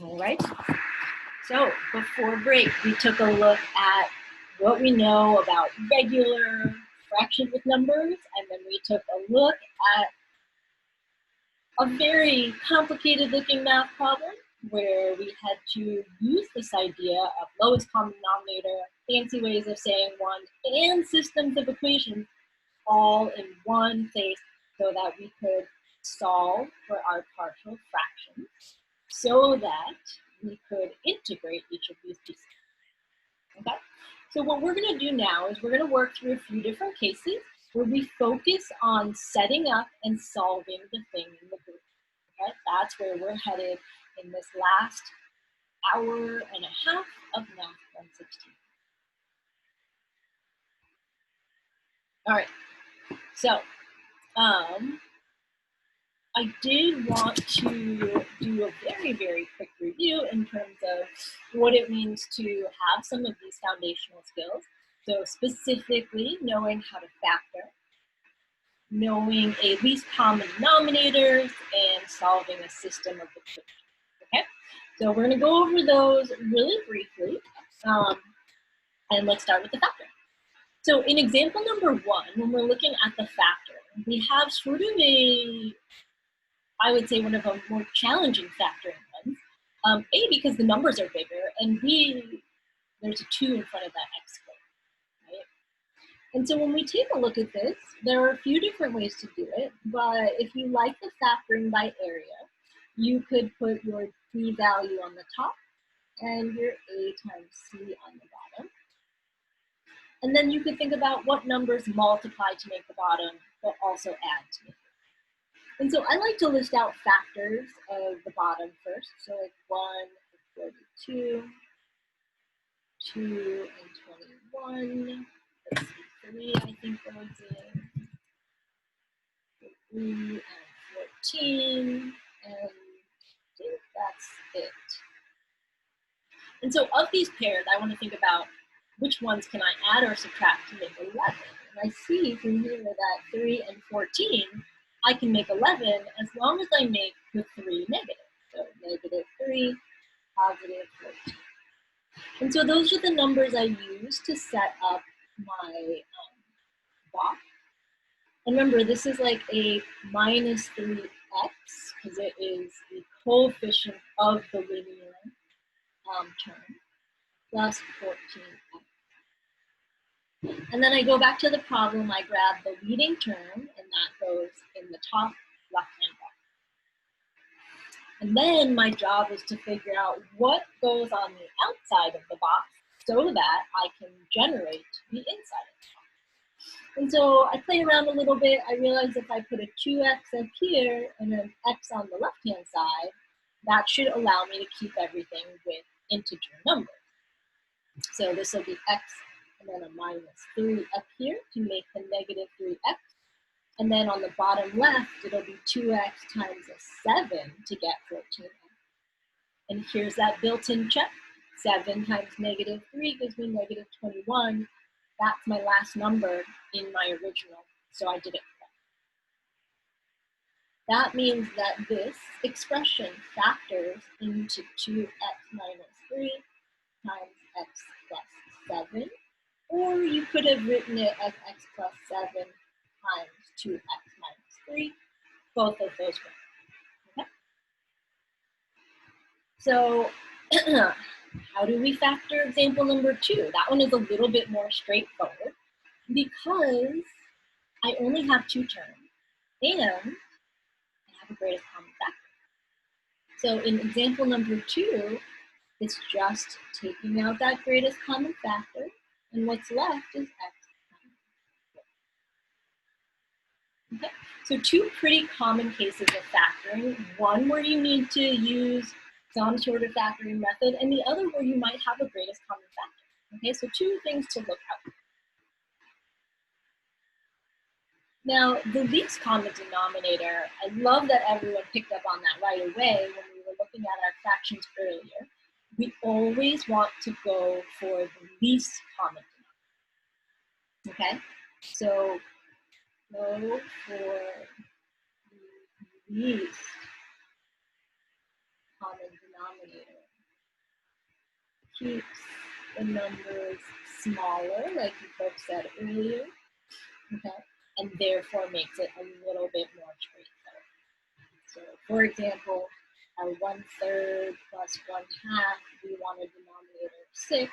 All right. So before break, we took a look at what we know about regular fractions with numbers, and then we took a look at a very complicated looking math problem where we had to use this idea of lowest common denominator, fancy ways of saying one, and systems of equations all in one place so that we could solve for our partial fractions so that we could integrate each of these pieces. Okay? So what we're going to do now is we're going to work through a few different cases where we focus on setting up and solving the thing in the group. Okay? That's where we're headed in this last hour and a half of Math116. All right, so I did want to do a very, very quick review in terms of what it means to have some of these foundational skills. So specifically knowing how to factor, knowing a least common denominators, and solving a system of equations. Okay, so we're going to go over those really briefly, and let's start with the factor. So in example number 1, when we're looking at the factor, we have sort of I would say one of a more challenging factoring ones. A, because the numbers are bigger, and B, there's a 2 in front of that x squared, right? And so when we take a look at this, there are a few different ways to do it, but if you like the factoring by area, you could put your b value on the top and your a times c on the bottom. And then you could think about what numbers multiply to make the bottom, but also add to make it. And so I like to list out factors of the bottom first. So like 1 and 42, 2 and 21, let's see, 3 I think goes in, 3 and 14, and I think that's it. And so of these pairs, I want to think about which ones can I add or subtract to make 11. And I see from here that 3 and 14, I can make 11 as long as I make the 3 negative. So negative 3, positive 14. And so those are the numbers I use to set up my box. And remember, this is like a minus 3x because it is the coefficient of the linear term, plus 14x. And then I go back to the problem, I grab the leading term, and that goes in the top left-hand box. And then my job is to figure out what goes on the outside of the box so that I can generate the inside of the box. And so I play around a little bit. I realize if I put a 2x up here and an x on the left-hand side, that should allow me to keep everything with integer numbers. So this will be x and then a minus 3 up here to make the negative 3x. And then on the bottom left, it'll be 2x times a 7 to get 14x. And here's that built-in check. 7 times negative 3 gives me negative 21. That's my last number in my original, so I did it correct. That means that this expression factors into 2x minus 3 times x plus 7. Or you could have written it as x plus 7 times 2x minus 3. Both of those work. Okay? So how do we factor example number 2? That one is a little bit more straightforward because I only have 2 terms and I have a greatest common factor. So in example number 2, it's just taking out that greatest common factor, and what's left is x times 4. Okay, so 2 pretty common cases of factoring. One where you need to use some sort of factoring method, and the other where you might have a greatest common factor. Okay, so 2 things to look out for. Now, the least common denominator, I love that everyone picked up on that right away when we were looking at our fractions earlier. We always want to go for the least common denominator. Okay, so go for the least common denominator keeps the numbers smaller, like you folks said earlier, okay, and therefore makes it a little bit more straightforward. So, for example, our 1/3 plus 1/2, we want a denominator of 6,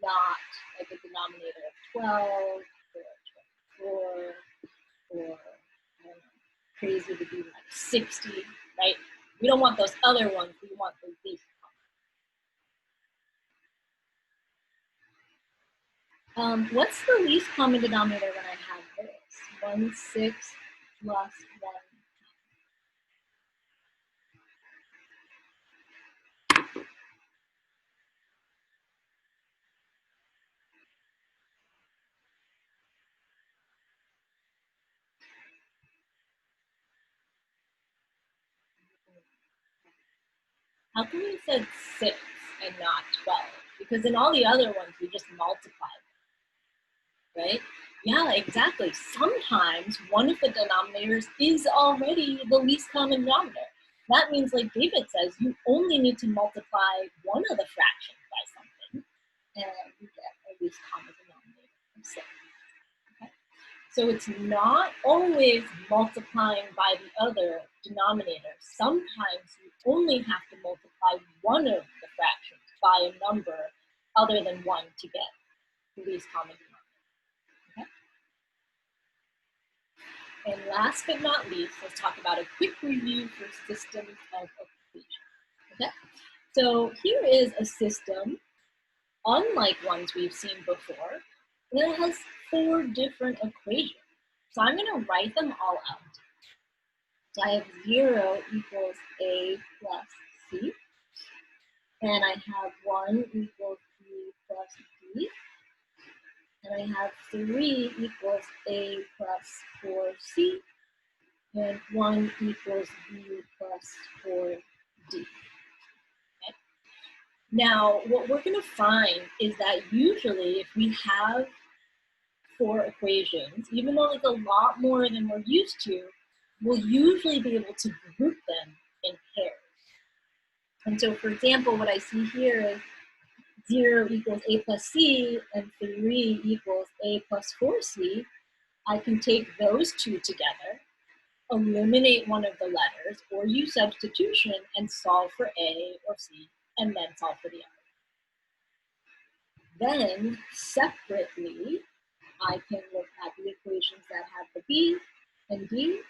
not like a denominator of 12 or 24 or I don't know, crazy to be like 60, right? We don't want those other ones, we want the least common. What's the least common denominator when I have this? 1/6 plus 1. How come you said 6 and not 12? Because in all the other ones, we just multiplied, right? Yeah, exactly. Sometimes one of the denominators is already the least common denominator. That means, like David says, you only need to multiply one of the fractions by something, and you get a least common denominator of 6. Okay? So it's not always multiplying by the other denominator. Sometimes you only have to multiply one of the fractions by a number other than 1 to get the least common denominator. Okay? And last but not least, let's talk about a quick review for systems of equations. Okay? So here is a system, unlike ones we've seen before, and it has 4 different equations. So I'm going to write them all out. So I have 0 equals a plus c, and I have 1 equals b plus d, and I have 3 equals a plus 4c, and 1 equals b plus 4d. Okay? Now, what we're going to find is that usually if we have 4 equations, even though it's a lot more than we're used to, we'll usually be able to group them in pairs. And so, for example, what I see here is 0 equals a plus c and 3 equals a plus 4c. I can take those two together, eliminate one of the letters, or use substitution and solve for a or c, and then solve for the other. Then, separately, I can look at the equations that have the b and d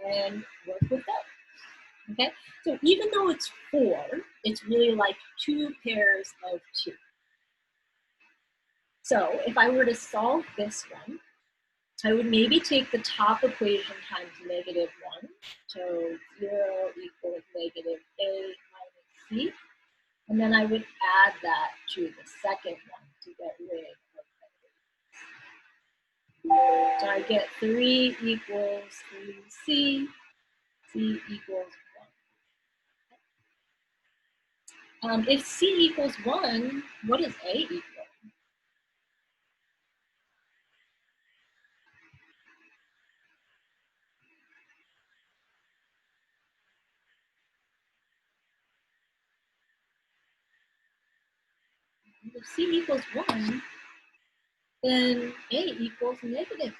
and work with those. Okay, so even though it's 4, it's really like 2 pairs of 2. So if I were to solve this one, I would maybe take the top equation times -1. So 0 equals -a minus c. And then I would add that to the second one to get rid of that. So I get 3 equals 3c, c equals 1. If c equals 1, what does a equal? If c equals 1, then a equals -1.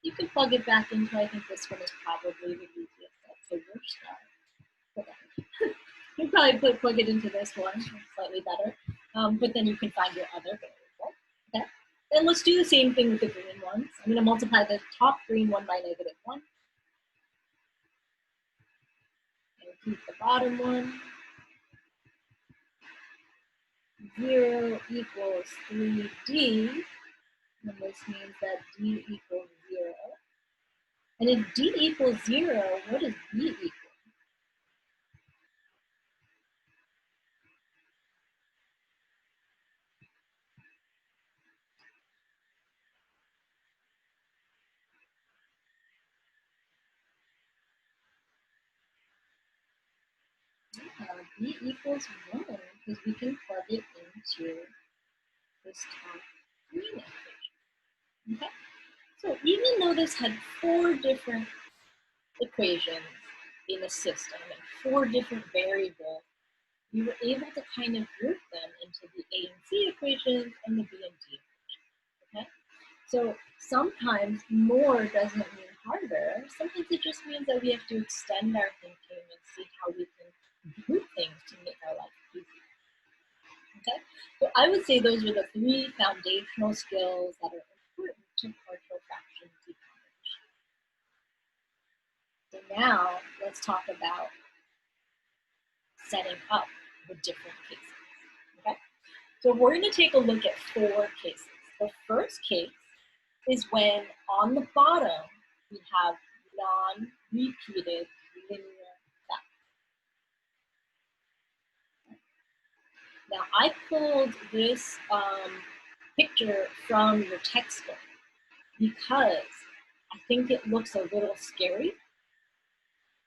You can plug it back into, I think this one is probably the easiest. That's the worst one. You can probably plug it into this one, it's slightly better. But then you can find your other variable. Okay. Then let's do the same thing with the green ones. I'm going to multiply the top green one by -1. And keep the bottom one. 0 equals 3d. And this means that d equals 0. And if d equals 0, what does b equal? B equals 1, because we can plug it into this top green equation. Okay? So even though this had 4 different equations, in a system and 4 different variables, we were able to kind of group them into the A and C equations and the B and D equations, okay? So sometimes more doesn't mean harder. Sometimes it just means that we have to extend our thinking and see how we can group things to make our life easier. Okay, so I would say those are the 3 foundational skills that are important to partial fraction decomposition. So now let's talk about setting up the different cases. Okay, so we're going to take a look at 4 cases. The first case is when on the bottom we have non-repeated linear factors. Now I pulled this picture from your textbook because I think it looks a little scary.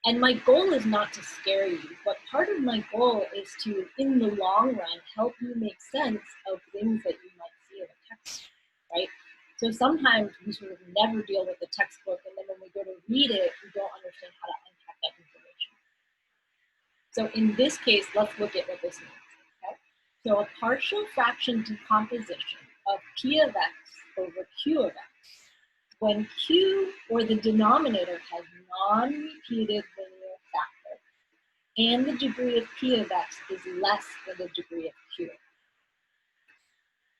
And my goal is not to scare you, but part of my goal is to, in the long run, help you make sense of things that you might see in a textbook, right? So sometimes we sort of never deal with the textbook, and then when we go to read it, we don't understand how to unpack that information. So in this case, let's look at what this means, okay? So a partial fraction decomposition of P of X over Q of X, when Q, or the denominator, has non-repeated linear factors, and the degree of P of X is less than the degree of Q.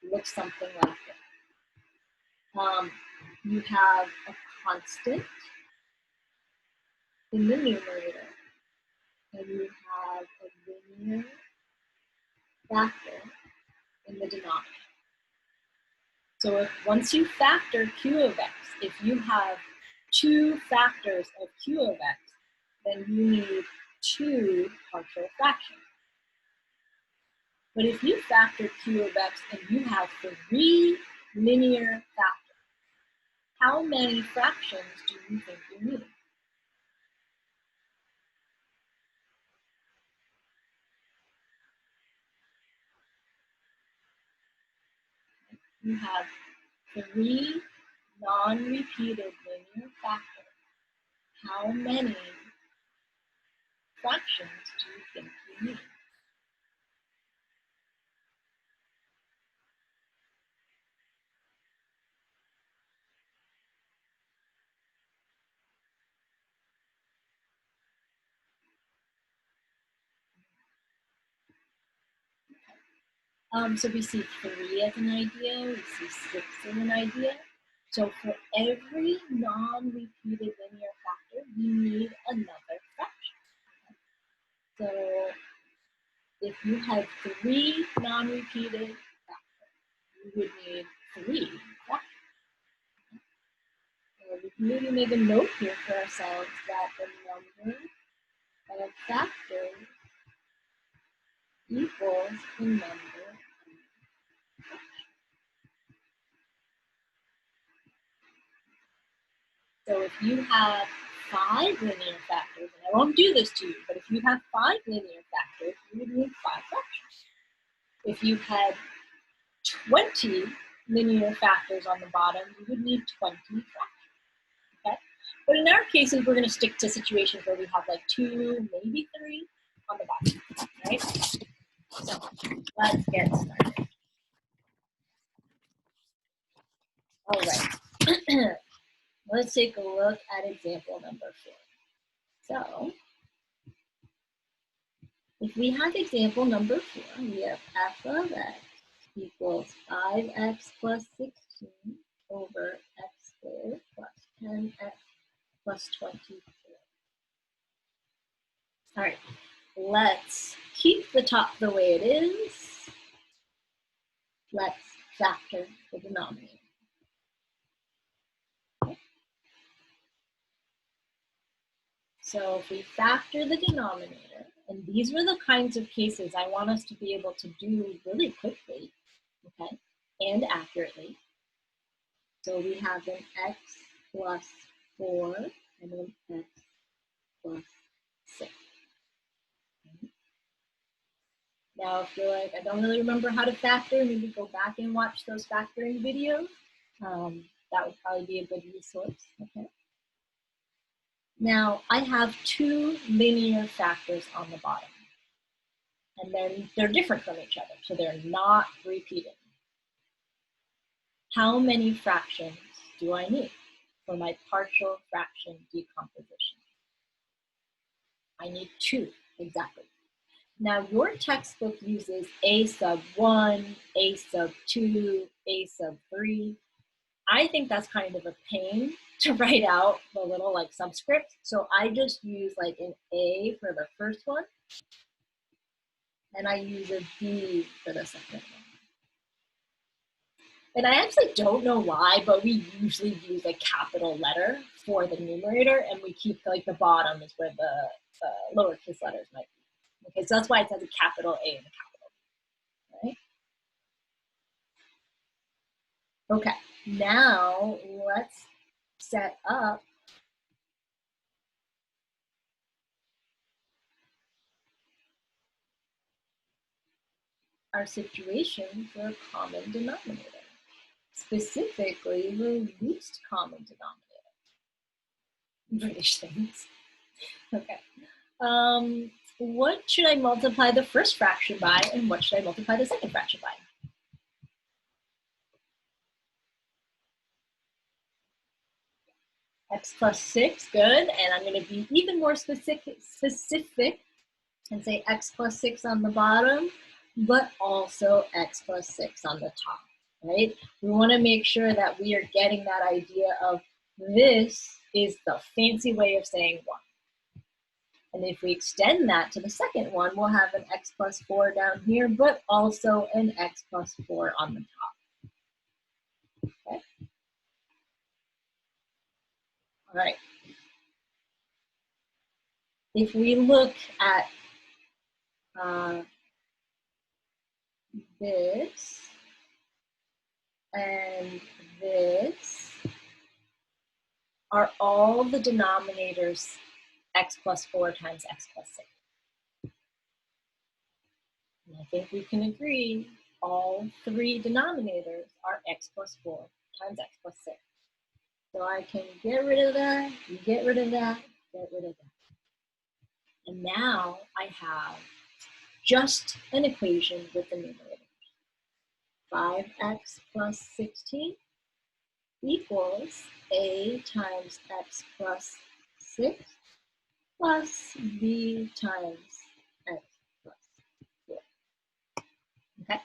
It looks something like this. You have a constant in the numerator, and you have a linear factor in the denominator. So once you factor Q of X, if you have 2 factors of Q of X, then you need 2 partial fractions. But if you factor Q of X and you have 3 linear factors, how many fractions do you think you need? You have 3 non-repeated linear factors. How many fractions do you think you need? So we see 3 as an idea, we see 6 as an idea. So for every non-repeated linear factor, we need another fraction. So if you had 3 non-repeated factors, you would need 3 fractions. So we can maybe make a note here for ourselves that the number of factors equals the number of fractions. So if you have 5 linear factors, and I won't do this to you, but if you have 5 linear factors, you would need 5 fractions. If you had 20 linear factors on the bottom, you would need 20 fractions, okay? But in our cases, we're gonna stick to situations where we have like 2, maybe 3 on the bottom, right? So let's get started. All right, let's take a look at example number 4. So if we have example number 4, we have f of x equals 5x plus 16 over x squared plus 10x plus 24. All right, let's keep the top the way it is. Let's factor the denominator. Okay. So if we factor the denominator, and these were the kinds of cases I want us to be able to do really quickly, okay, and accurately. So we have an x plus 4 and an x plus 6. Okay. Now, if you're like, I don't really remember how to factor, maybe go back and watch those factoring videos. That would probably be a good resource, okay? Now, I have two linear factors on the bottom, and then they're different from each other, so they're not repeating. How many fractions do I need for my partial fraction decomposition? I need two, exactly. Now, your textbook uses a sub 1, a sub 2, a sub 3. I think that's kind of a pain to write out the little like subscript. So I just use like an A for the first one, and I use a B for the second one. And I actually don't know why, but we usually use a capital letter for the numerator, and we keep like the bottom is where the lowercase letters might be. Okay, so that's why it says a capital A in the capital, right? Okay, now let's set up our situation for a common denominator, specifically the least common denominator. British things. Okay. What should I multiply the first fraction by, and what should I multiply the second fraction by? X plus 6, good. And I'm going to be even more specific and say x plus 6 on the bottom, but also x plus 6 on the top, right? We want to make sure that we are getting that idea of this is the fancy way of saying 1. And if we extend that to the second one, we'll have an x plus 4 down here, but also an x plus 4 on the top. Okay. All right. If we look at this and this, are all the denominators x plus 4 times x plus 6? And I think we can agree all three denominators are x plus 4 times x plus 6. So I can get rid of that, get rid of that, get rid of that. And now I have just an equation with the numerator. 5x plus 16 equals a times x plus 6 plus b times x plus 4. Okay.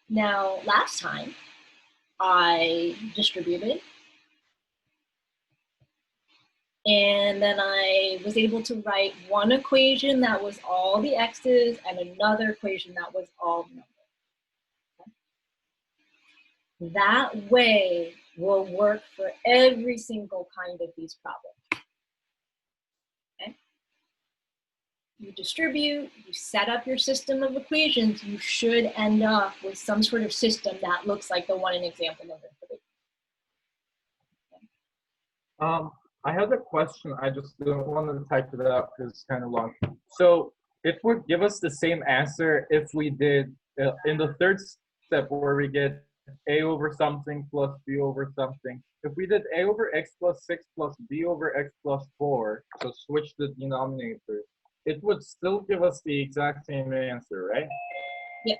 Now, last time I distributed, and then I was able to write one equation that was all the x's and another equation that was all the numbers. Okay? That way will work for every single kind of these problems. Okay? You distribute, you set up your system of equations, you should end up with some sort of system that looks like the one in example number 3. Okay? I have a question. I just don't want to type it out because it's kind of long. So it would give us the same answer if we did in the third step where we get a over something plus b over something. If we did a over x plus 6 plus b over x plus 4, so switch the denominator, it would still give us the exact same answer, right? Yes.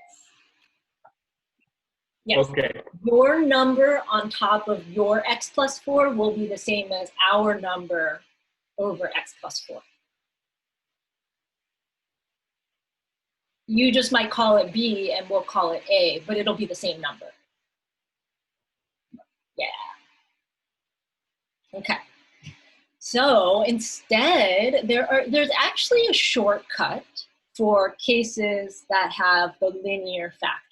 Yes. Okay. Your number on top of your x plus 4 will be the same as our number over x plus 4. You just might call it b and we'll call it a, but it'll be the same number. Yeah. Okay. So instead, there's actually a shortcut for cases that have the linear factor.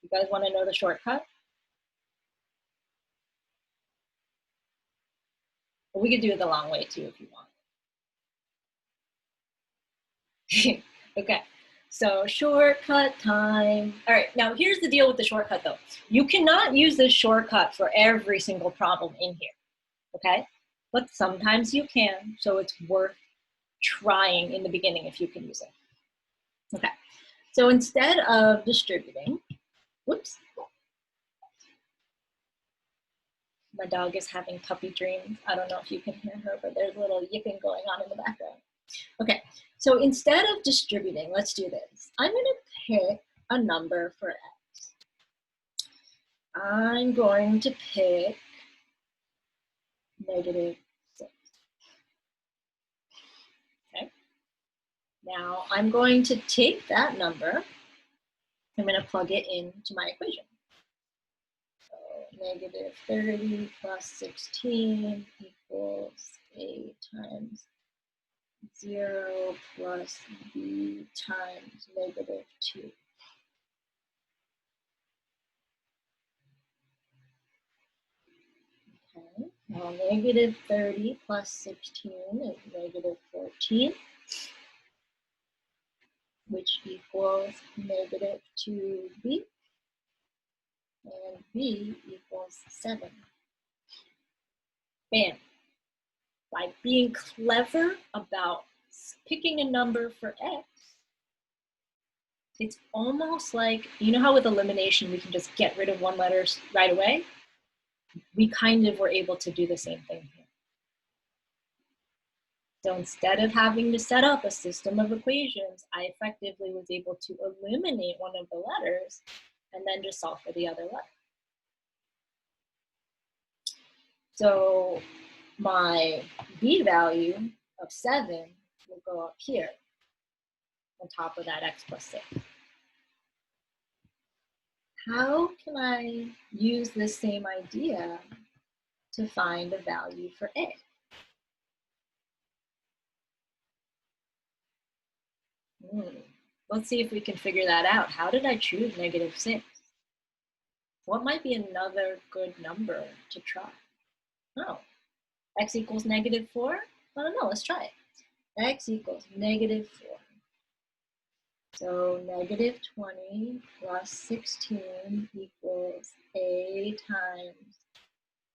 You guys want to know the shortcut? Well, we could do it the long way too if you want. Okay, so shortcut time. All right, now here's the deal with the shortcut though. You cannot use this shortcut for every single problem in here, okay? But sometimes you can, so it's worth trying in the beginning if you can use it. Okay, so instead of distributing, whoops, My dog is having puppy dreams. I don't know if you can hear her, but there's a little yipping going on in the background. Okay, so instead of distributing, let's do this. I'm going to pick a number for x. I'm going to pick -6. Okay. Now I'm going to take that number. I'm going to plug it into my equation. So -30 plus 16 equals a times 0 plus b times -2. Okay, now -30 plus 16 is -14, which equals -2b, and b equals 7. Bam. By being clever about picking a number for x, it's almost like, you know how with elimination we can just get rid of one letter right away? We kind of were able to do the same thing here. So instead of having to set up a system of equations, I effectively was able to eliminate one of the letters and then just solve for the other letter. So my b value of 7 will go up here on top of that x plus 6. How can I use this same idea to find a value for a? Let's see if we can figure that out. How did I choose -6? What might be another good number to try? Oh, x equals -4? I don't know, let's try it. X equals -4. So -20 plus 16 equals a times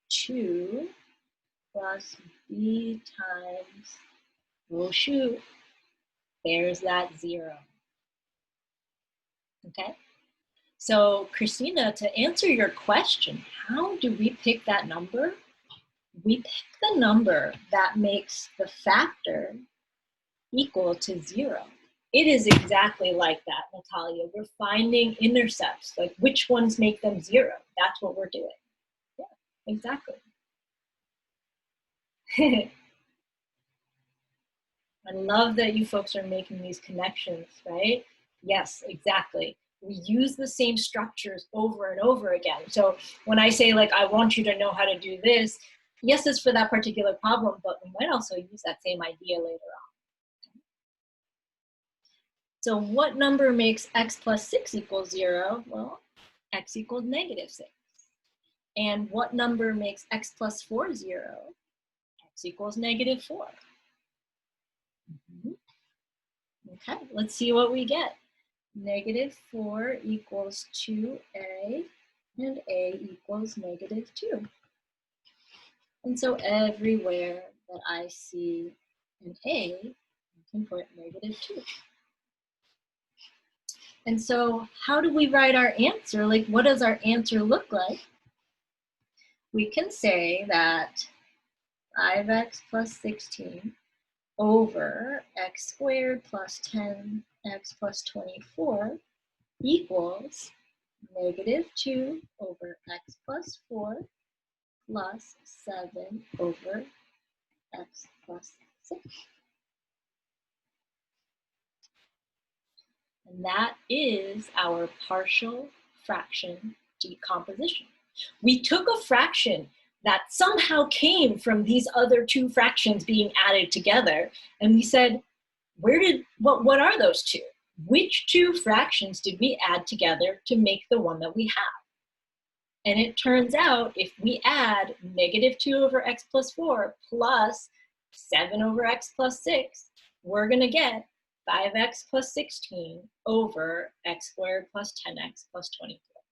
2 plus b times, oh shoot, there's that 0. Okay, so Christina, to answer your question, how do we pick that number? We pick the number that makes the factor equal to 0. It is exactly like that, Natalia. We're finding intercepts, like which ones make them 0. That's what we're doing. Yeah, exactly. I love that you folks are making these connections, right? Yes, exactly. We use the same structures over and over again. So when I say, like, I want you to know how to do this, yes, it's for that particular problem, but we might also use that same idea later on. So what number makes x plus 6 equals 0? Well, x equals -6. And what number makes x plus 4 0? X equals -4. Okay, let's see what we get. -4 equals 2a, and a equals -2. And so everywhere that I see an a, I can put -2. And so how do we write our answer? Like, what does our answer look like? We can say that 5x plus 16 over x squared plus 10x plus 24 equals -2 over x plus 4 plus 7 over x plus 6. And that is our partial fraction decomposition. We took a fraction that somehow came from these other two fractions being added together, and we said, what are those two? Which two fractions did we add together to make the one that we have? And it turns out if we add -2 over x plus 4 plus 7 over x plus 6, we're going to get 5x plus 16 over x squared plus 10x plus 24.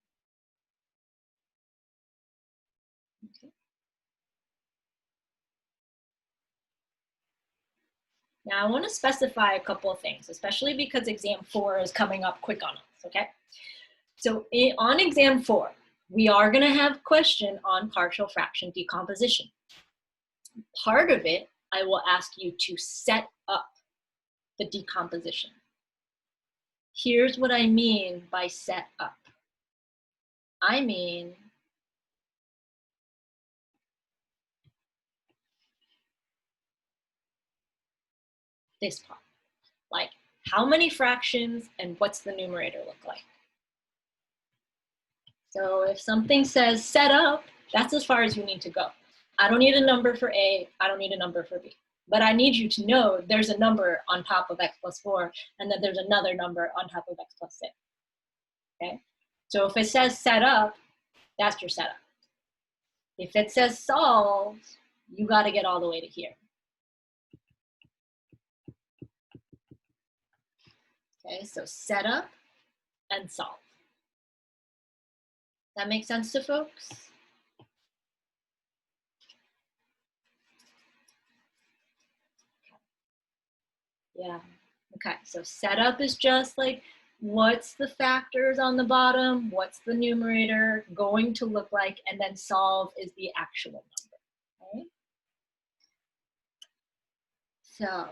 Okay. Now I want to specify a couple of things, especially because exam 4 is coming up quick on us, okay? So on exam 4, we are going to have a question on partial fraction decomposition. Part of it, I will ask you to set up the decomposition. Here's what I mean by set up. I mean this part, like how many fractions and what's the numerator look like. So if something says set up, that's as far as you need to go. I don't need a number for A, I don't need a number for B. But I need you to know there's a number on top of x plus 4, and that there's another number on top of x plus 6. Okay? So if it says set up, that's your setup. If it says solve, you got to get all the way to here. Okay, so set up and solve. That makes sense to folks? Yeah, okay, so setup is just like, what's the factors on the bottom, what's the numerator going to look like, and then solve is the actual number, okay? So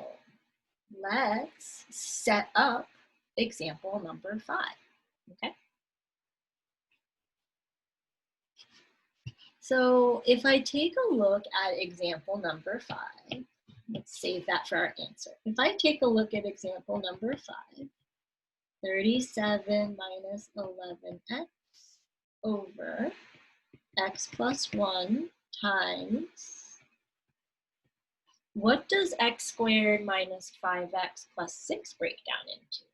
let's set up example number 5, okay? So if I take a look at example number 5, let's save that for our answer. If I take a look at example number 5, 37 minus 11x over x plus 1 times, what does x squared minus 5x plus 6 break down into?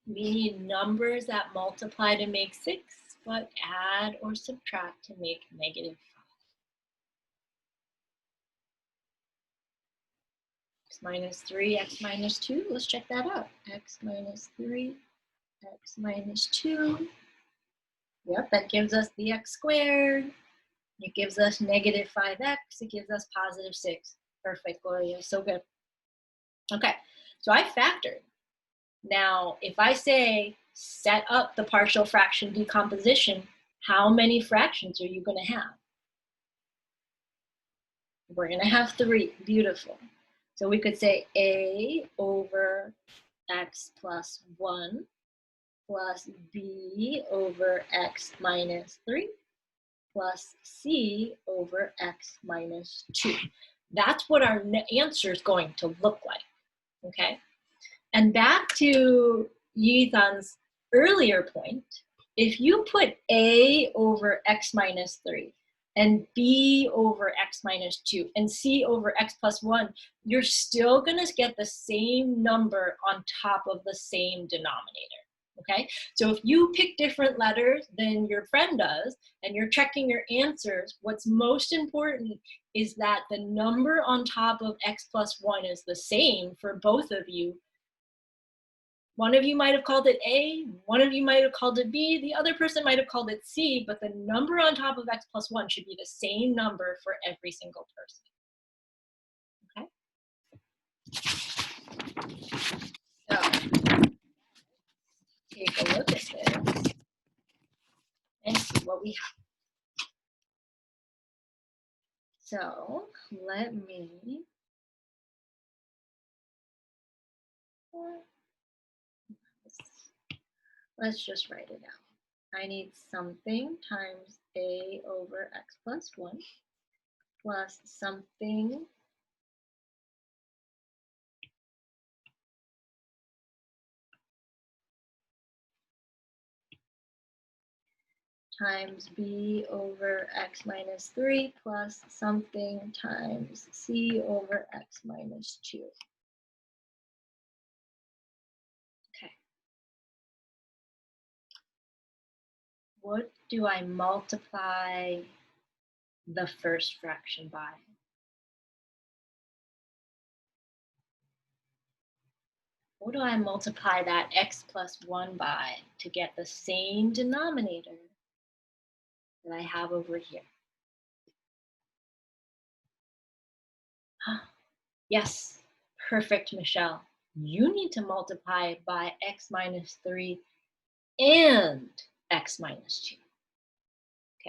We need numbers that multiply to make 6, but add or subtract to make negative 5. X minus 3, x minus 2, let's check that out. X minus 3, x minus 2. Yep, that gives us the x squared. It gives us negative 5x. It gives us positive 6. Perfect, Gloria, so good. Okay, so I factored. Now, if I say set up the partial fraction decomposition, how many fractions are you going to have? We're going to have 3. Beautiful. So we could say a over x plus 1 plus b over x minus 3 plus c over x minus 2. That's what our answer is going to look like, okay? And back to Yithan's earlier point, if you put a over x minus 3 and b over x minus 2 and c over x plus 1, you're still going to get the same number on top of the same denominator, okay? So if you pick different letters than your friend does and you're checking your answers, what's most important is that the number on top of x plus 1 is the same for both of you. One of you might have called it A, one of you might have called it B, the other person might have called it C, but the number on top of x plus 1 should be the same number for every single person, okay? So, take a look at this and see what we have. So, let's just write it out. I need something times a over x plus 1 plus something times b over x minus 3 plus something times c over x minus 2. Okay. What do I multiply the first fraction by? What do I multiply that x plus 1 by to get the same denominator that I have over here? Yes, perfect, Michelle. You need to multiply by x minus 3 and x minus 2.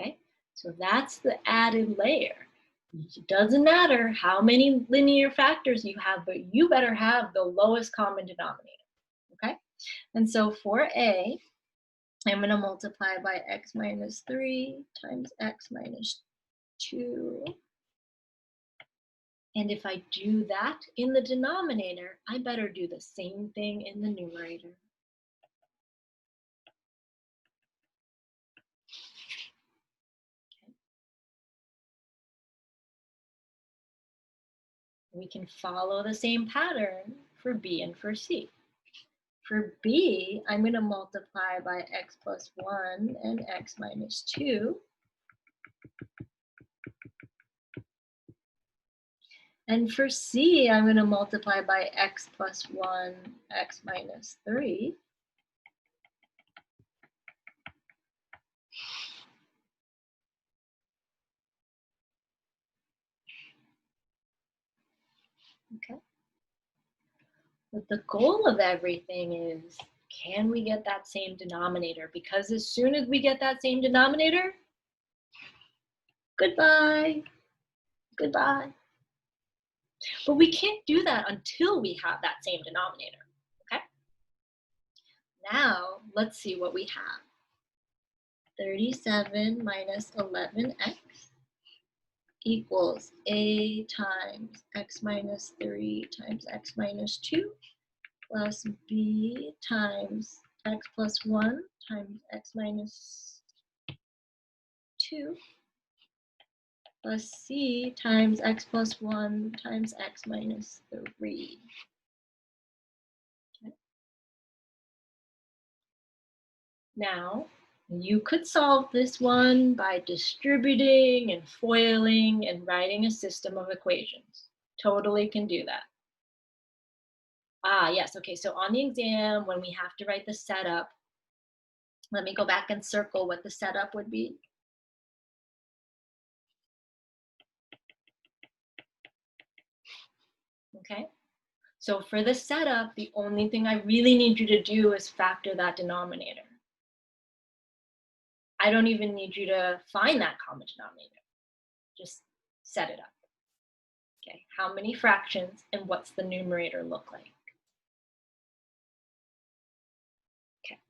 Okay, so that's the added layer. It doesn't matter how many linear factors you have, but you better have the lowest common denominator. Okay, and so for A, I'm going to multiply by x minus 3 times x minus 2. And if I do that in the denominator, I better do the same thing in the numerator. Okay. We can follow the same pattern for B and for C. For B, I'm going to multiply by x plus 1 and x minus 2. And for C, I'm going to multiply by x plus 1, x minus 3. Okay. But the goal of everything is, can we get that same denominator? Because as soon as we get that same denominator, goodbye, goodbye. But we can't do that until we have that same denominator, okay? Now, let's see what we have. 37 minus 11x equals a times x minus 3 times x minus 2 plus b times x plus 1 times x minus 2 plus c times x plus 1 times x minus 3. Okay. Now, you could solve this one by distributing and foiling and writing a system of equations. Totally can do that. Ah, yes, okay, so on the exam, when we have to write the setup, let me go back and circle what the setup would be. Okay, so for the setup, the only thing I really need you to do is factor that denominator. I don't even need you to find that common denominator. Just set it up. Okay, how many fractions and what's the numerator look like? Okay.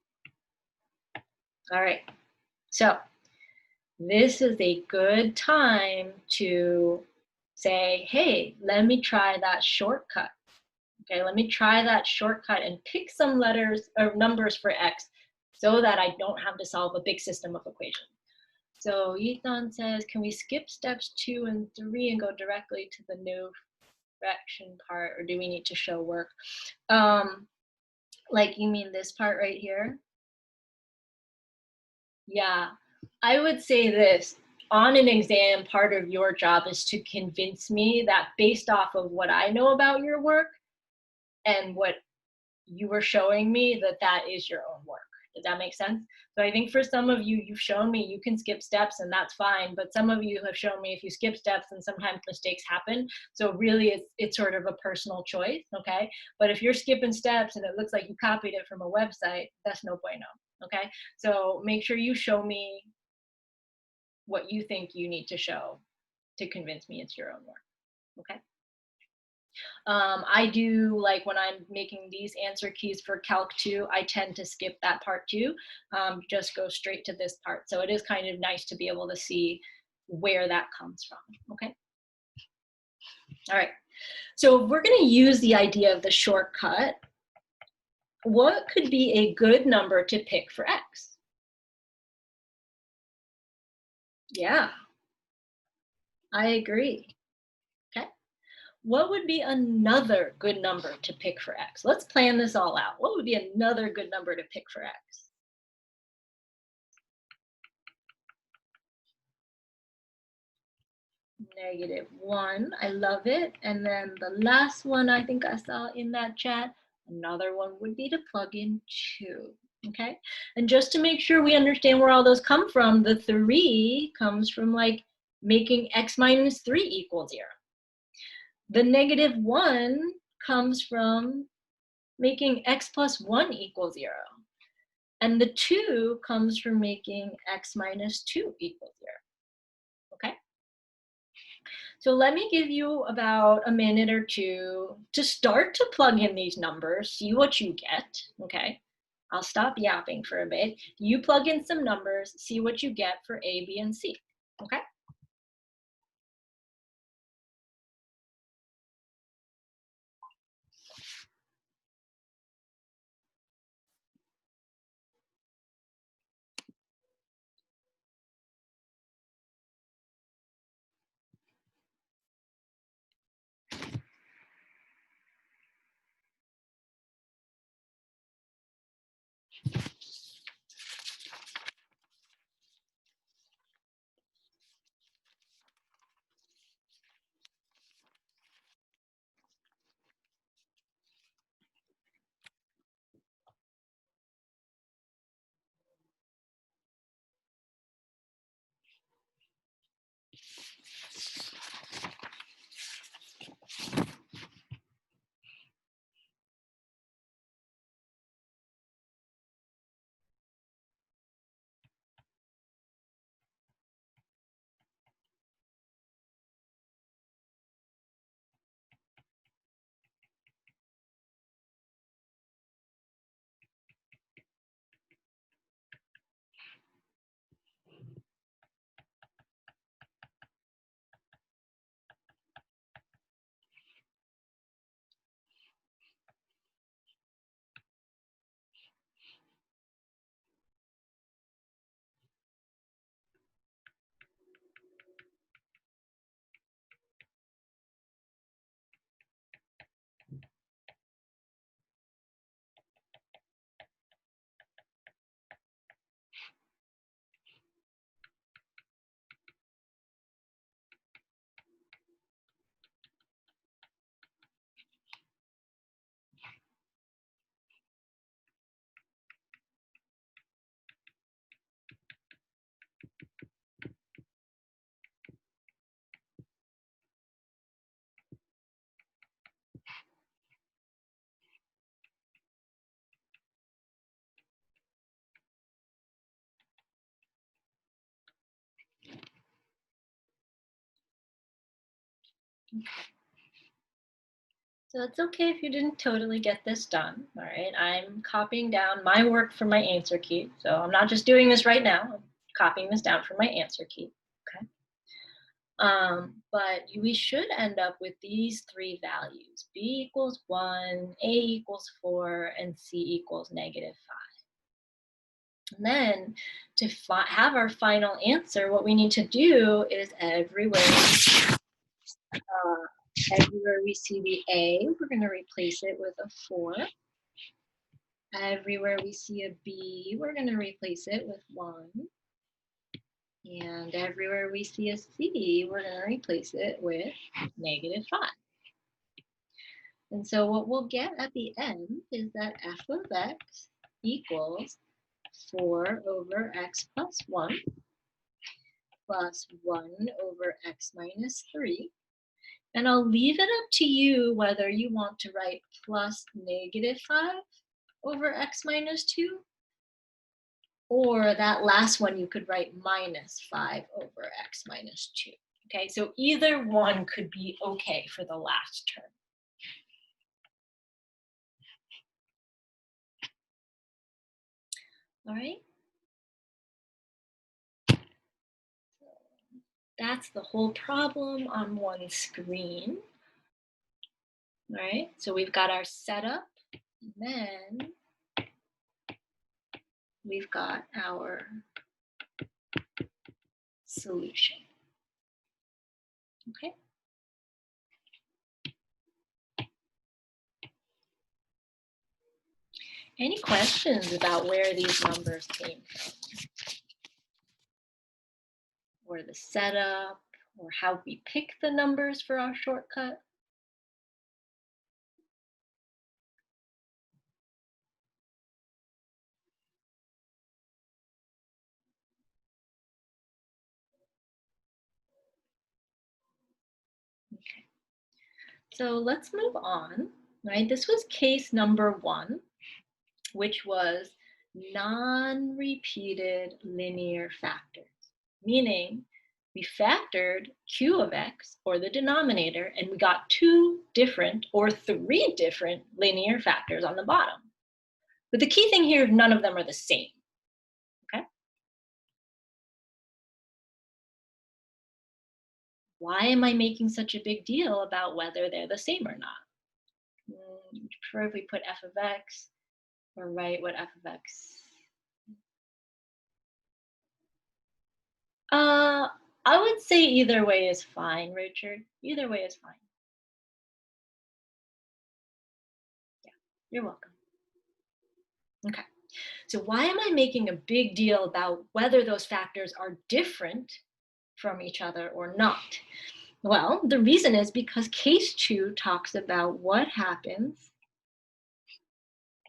All right, so this is a good time to say, hey, let me try that shortcut. Okay, let me try that shortcut and pick some letters or numbers for x so that I don't have to solve a big system of equations. So Ethan says, can we skip steps 2 and 3 and go directly to the no fraction part, or do we need to show work? Like you mean this part right here? Yeah, I would say this. On an exam, part of your job is to convince me that based off of what I know about your work and what you were showing me, that that is your own work. Does that make sense? So I think for some of you, you've shown me you can skip steps and that's fine. But some of you have shown me if you skip steps and sometimes mistakes happen. So really it's sort of a personal choice, okay? But if you're skipping steps and it looks like you copied it from a website, that's no bueno, okay? So make sure you show me what you think you need to show to convince me it's your own work, okay? I do, like when I'm making these answer keys for Calc 2, I tend to skip that part too, just go straight to this part. So it is kind of nice to be able to see where that comes from, okay? All right, so we're gonna use the idea of the shortcut. What could be a good number to pick for x? Yeah, I agree. What would be another good number to pick for x? Let's plan this all out. What would be another good number to pick for x? -1, I love it. And then the last one I think I saw in that chat, another one would be to plug in 2, okay? And just to make sure we understand where all those come from, the 3 comes from like making x minus 3 equal 0. The -1 comes from making x plus 1 equal 0. And the 2 comes from making x minus 2 equal 0. Okay? So let me give you about a minute or two to start to plug in these numbers, see what you get, okay? I'll stop yapping for a bit. You plug in some numbers, see what you get for A, B, and C, okay? So it's okay if you didn't totally get this done, all right? I'm copying down my work from my answer key. So I'm not just doing this right now, I'm copying this down from my answer key, okay? But we should end up with these three values: B equals 1, A equals 4, and C equals -5. And then to have our final answer, what we need to do is everywhere we see the A, we're going to replace it with a 4. Everywhere we see a B, we're going to replace it with 1. And everywhere we see a C, we're going to replace it with -5. And so what we'll get at the end is that f of x equals 4 over x plus 1 plus 1 over x minus 3. And I'll leave it up to you whether you want to write plus -5 over x minus 2, or that last one you could write -5 over x minus 2. Okay, so either one could be okay for the last term. All right. That's the whole problem on one screen. All right, so we've got our setup, and then we've got our solution. Okay. Any questions about where these numbers came from? Or the setup, or how we pick the numbers for our shortcut? Okay. So let's move on, right? This was case number 1, which was non-repeated linear factors, meaning we factored q of x, or the denominator, and we got 2 different or 3 different linear factors on the bottom. But the key thing here, none of them are the same, okay? Why am I making such a big deal about whether they're the same or not? Prefer if we put f of x or write what f of x. I would say either way is fine, Richard. Either way is fine. Yeah, you're welcome. Okay, so why am I making a big deal about whether those factors are different from each other or not? Well, the reason is because case 2 talks about what happens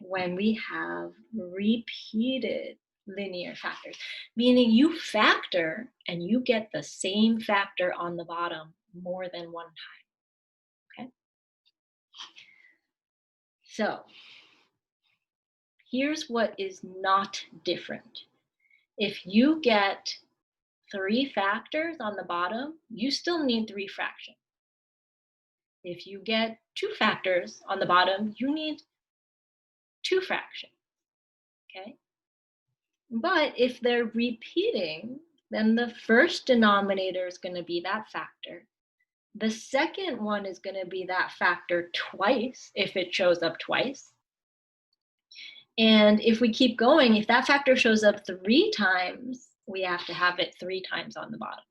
when we have repeated linear factors, meaning you factor and you get the same factor on the bottom more than one time, okay? So here's what is not different. If you get 3 factors on the bottom, you still need 3 fractions. If you get 2 factors on the bottom, you need 2 fractions, okay? But if they're repeating, then the first denominator is going to be that factor. The second one is going to be that factor twice if it shows up twice. And if we keep going, if that factor shows up 3 times, we have to have it 3 times on the bottom.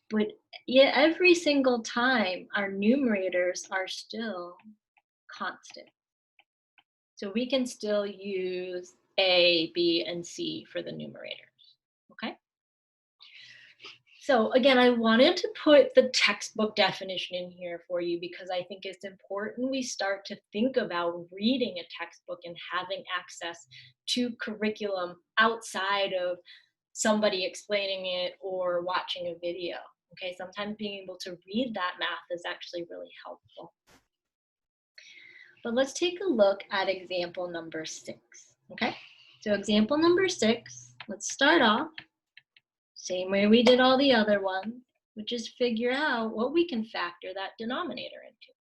But yeah, every single time our numerators are still constant. So we can still use A, B, and C for the numerators, okay? So again, I wanted to put the textbook definition in here for you because I think it's important we start to think about reading a textbook and having access to curriculum outside of somebody explaining it or watching a video, okay? Sometimes being able to read that math is actually really helpful. But let's take a look at example number 6, okay? So example number 6, let's start off same way we did all the other ones, which is figure out what we can factor that denominator into.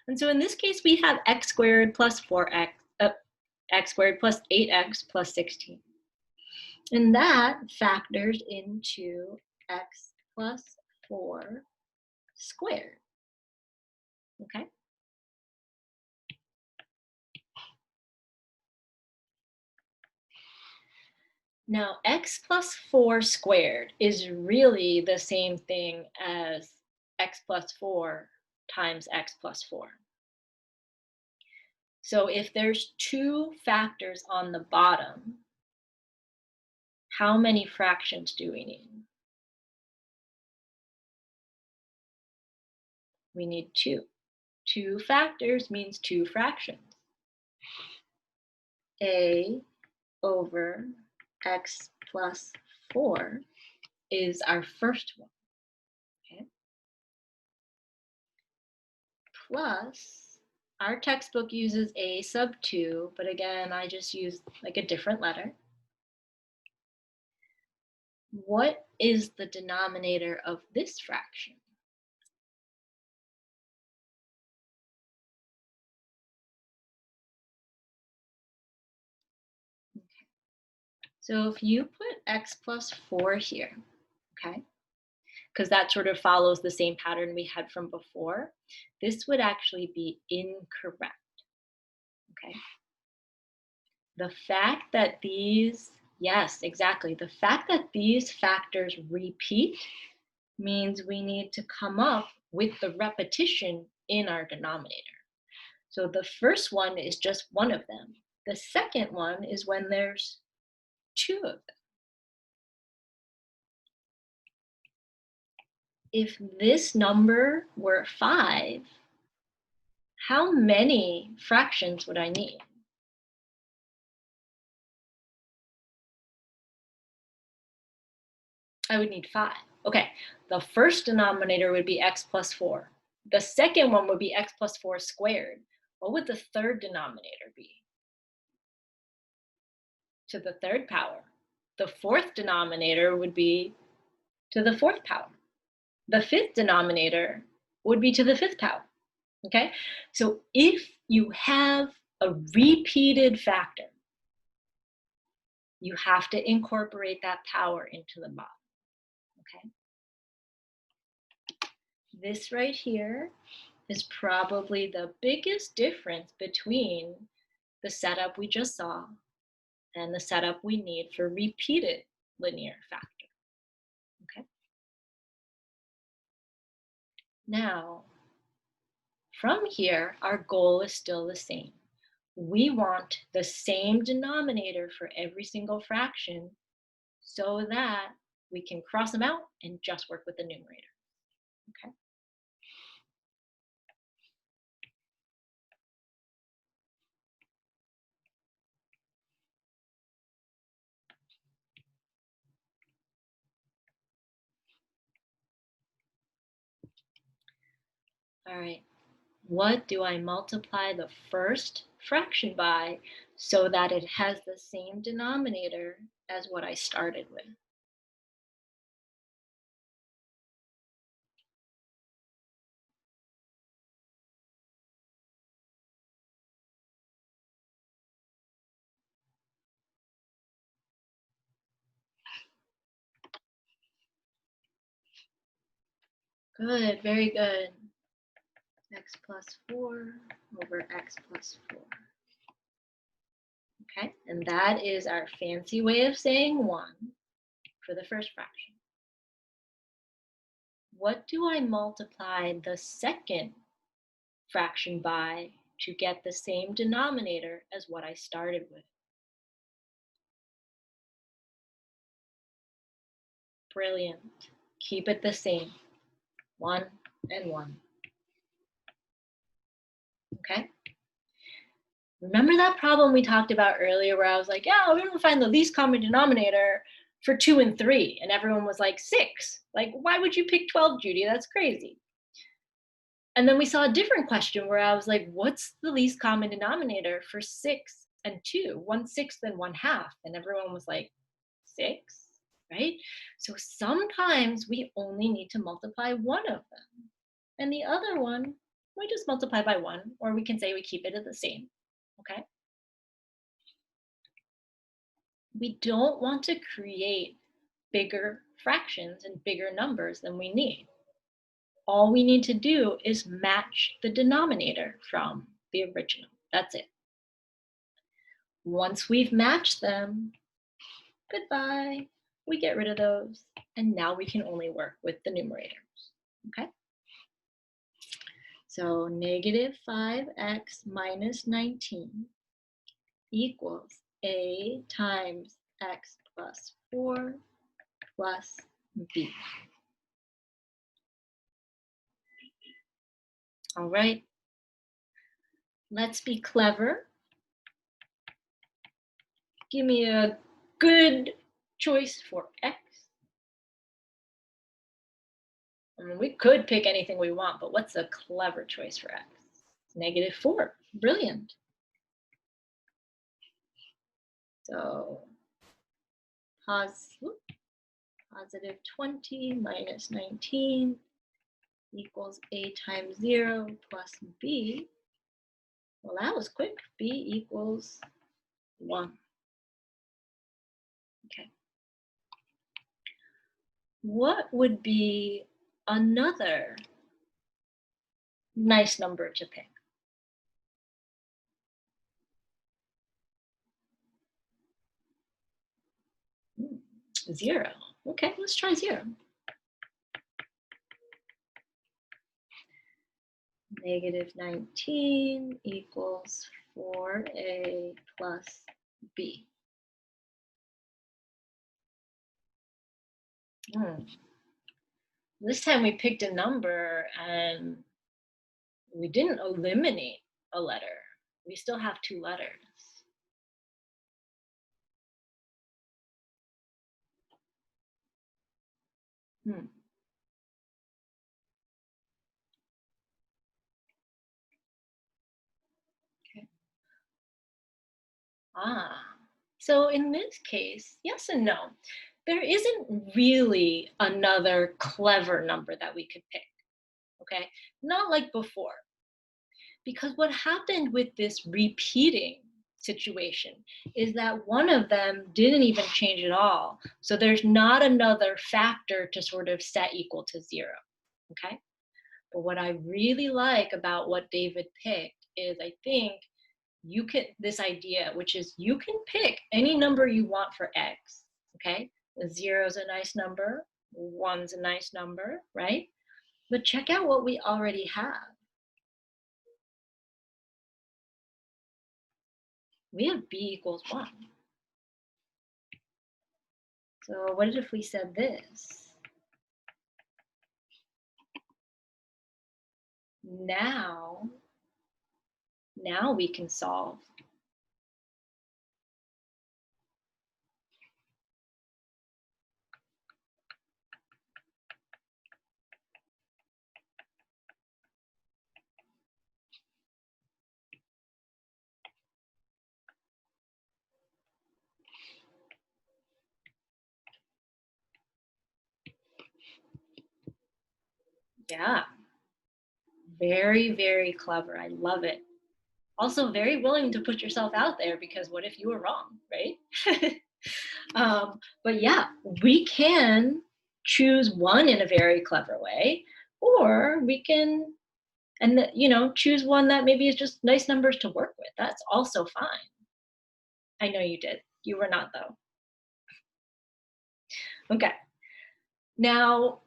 And so in this case, we have x squared plus 4x, x squared plus 8x plus 16. And that factors into x plus 4 squared, okay? Now, x plus 4 squared is really the same thing as x plus 4 times x plus 4. So if there's 2 factors on the bottom, how many fractions do we need? We need 2. 2 factors means 2 fractions. A over x plus 4 is our first one, okay? Plus, our textbook uses a sub 2, but again, I just used like a different letter. What is the denominator of this fraction? Okay. So if you put x plus 4 here, okay, because that sort of follows the same pattern we had from before, this would actually be incorrect, okay? The fact that these, yes, exactly, the fact that these factors repeat means we need to come up with the repetition in our denominator. So the first one is just one of them. The second one is when there's 2 of them. If this number were 5, how many fractions would I need? I would need 5. Okay, the first denominator would be x plus 4. The second one would be x plus 4 squared. What would the third denominator be? To the third power. The fourth denominator would be to the fourth power. The fifth denominator would be to the fifth power. Okay? So if you have a repeated factor, you have to incorporate that power into the bottom. Okay? This right here is probably the biggest difference between the setup we just saw and the setup we need for repeated linear factor. Okay? Now, from here, our goal is still the same. We want the same denominator for every single fraction so that we can cross them out and just work with the numerator. Okay? All right. What do I multiply the first fraction by so that it has the same denominator as what I started with? Good, very good. X plus 4 over x plus 4. Okay, and that is our fancy way of saying 1 for the first fraction. What do I multiply the second fraction by to get the same denominator as what I started with? Brilliant. Keep it the same. 1 and 1. Okay? Remember that problem we talked about earlier where I was like, yeah, we're going to find the least common denominator for 2 and 3. And everyone was like, 6. Like, why would you pick 12, Judy? That's crazy. And then we saw a different question where I was like, what's the least common denominator for 6 and 2? 1/6 and 1/2. And everyone was like, 6, right? So sometimes we only need to multiply one of them. And the other one, we just multiply by 1, or we can say we keep it at the same, okay? We don't want to create bigger fractions and bigger numbers than we need. All we need to do is match the denominator from the original. That's it. Once we've matched them, goodbye. We get rid of those. And now we can only work with the numerators. Okay? So negative 5x minus 19 equals a times x plus 4 plus b. All right. Let's be clever. Give me a good choice for x. I mean, we could pick anything we want, but what's a clever choice for x? Negative 4. Brilliant. So positive 20 minus 19 equals a times 0 plus b. Well, that was quick. B equals 1. Okay. What would be another nice number to pick? 0. Okay, let's try 0. Negative 19 equals 4a plus b. This time we picked a number and we didn't eliminate a letter. We still have 2 letters. So in this case, yes and no. There isn't really another clever number that we could pick, okay? Not like before. Because what happened with this repeating situation is that one of them didn't even change at all. So there's not another factor to sort of set equal to 0, okay? But what I really like about what David picked is I think you can, this idea, which is you can pick any number you want for x, okay? 0 is a nice number, 1's a nice number, right? But check out what we already have. We have b equals 1. So what if we said this? Now we can solve. Yeah, very, very clever. I love it. Also very willing to put yourself out there because what if you were wrong, right? But yeah, we can choose one in a very clever way, or we can, choose one that maybe is just nice numbers to work with. That's also fine. I know you did. You were not though. Okay. Now,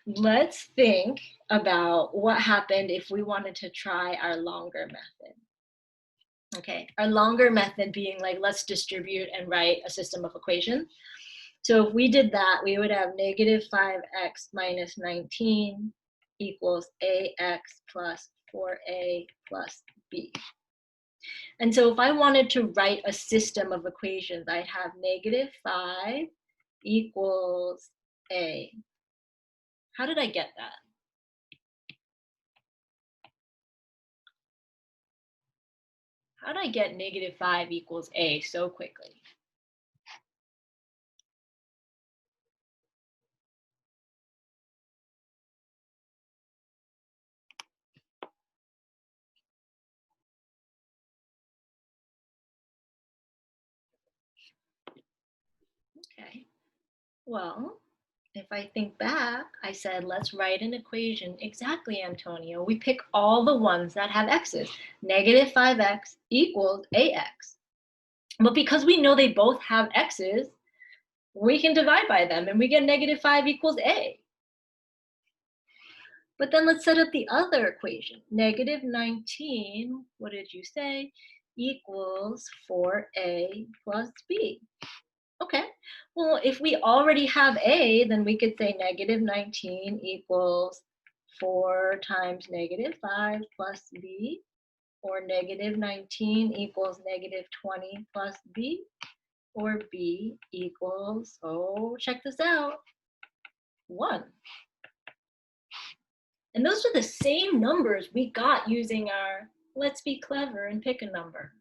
let's think about what happened if we wanted to try our longer method. Okay, our longer method being like, let's distribute and write a system of equations. So if we did that, we would have negative 5x minus 19 equals ax plus 4a plus b. And so if I wanted to write a system of equations, I'd have negative 5 equals a. How did I get that? How did I get negative 5 equals a so quickly? Okay, well, if I think back, I said, let's write an equation. Exactly, Antonio. We pick all the ones that have x's. Negative 5x equals ax. But because we know they both have x's, we can divide by them and we get negative 5 equals a. But then let's set up the other equation. Negative 19, what did you say, equals 4a plus b. Okay, well, if we already have a, then we could say negative 19 equals 4 times negative 5 plus b, or negative 19 equals negative 20 plus b, or b equals, oh, check this out, 1. And those are the same numbers we got using our let's be clever and pick a number.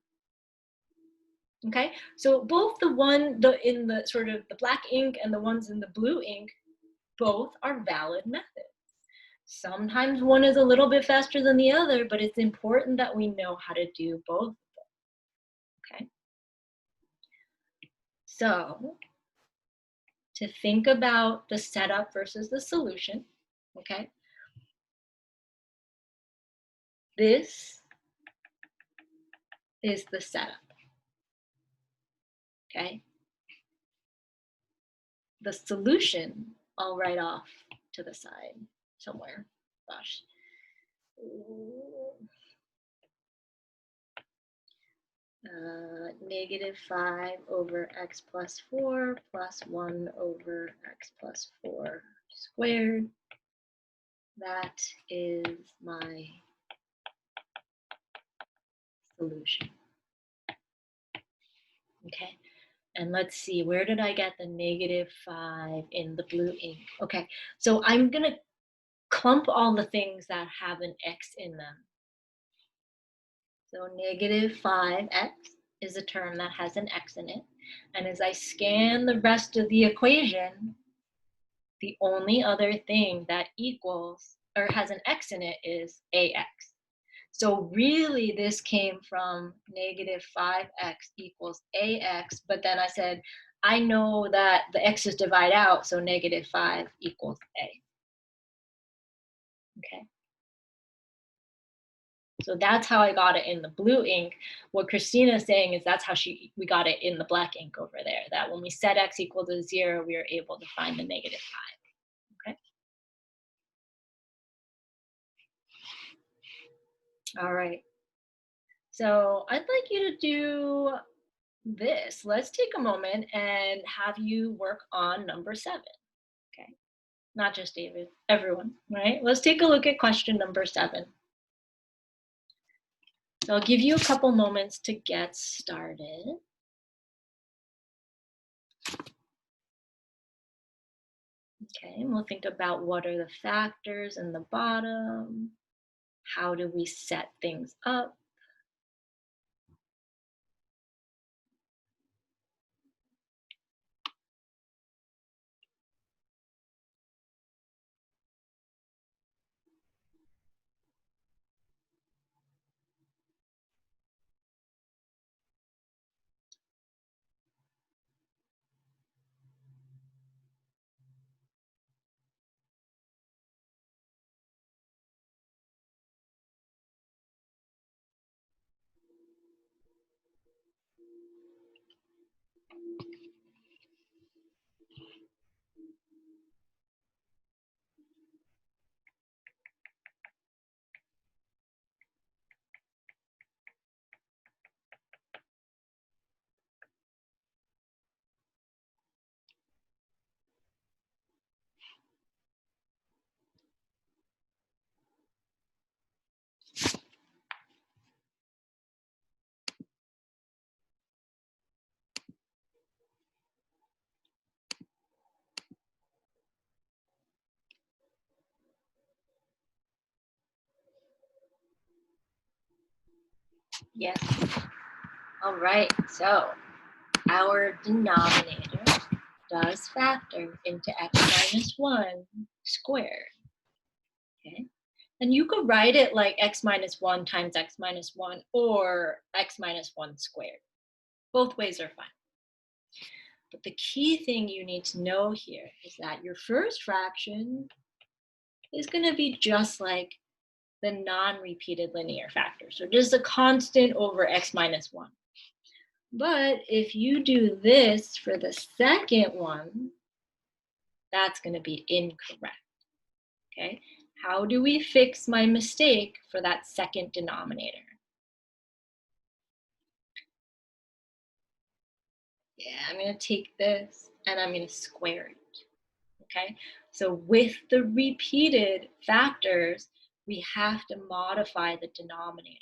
Okay, so both in the sort of the black ink and the ones in the blue ink, both are valid methods. Sometimes one is a little bit faster than the other, but it's important that we know how to do both of them. Okay, so to think about the setup versus the solution, okay, this is the setup. Okay, the solution I'll write off to the side somewhere. Gosh. Negative 5 over x plus 4 plus 1 over x plus 4 squared. That is my solution. Okay, and let's see, where did I get the negative 5 in the blue ink? Okay, so I'm gonna clump all the things that have an x in them. So negative 5x is a term that has an x in it. And as I scan the rest of the equation, the only other thing that equals or has an x in it is ax. So really this came from negative 5x equals ax, but then I said, I know that the x's divide out, so negative 5 equals a. Okay. So that's how I got it in the blue ink. What Christina is saying is that's how we got it in the black ink over there, that when we set x equal to 0, we were able to find the negative 5. Okay. All right. So I'd like you to do this. Let's take a moment and have you work on number 7. Okay. Not just David, everyone, right? Let's take a look at question number 7. So I'll give you a couple moments to get started. Okay, and we'll think about what are the factors in the bottom. How do we set things up? Yes. All right, so our denominator does factor into x minus 1 squared. Okay, and you could write it like x minus 1 times x minus 1 or x minus 1 squared. Both ways are fine. But the key thing you need to know here is that your first fraction is going to be just like the non-repeated linear factor. So just a constant over x minus 1. But if you do this for the second one, that's going to be incorrect. Okay, how do we fix my mistake for that second denominator? Yeah, I'm going to take this and I'm going to square it. Okay, so with the repeated factors, we have to modify the denominator.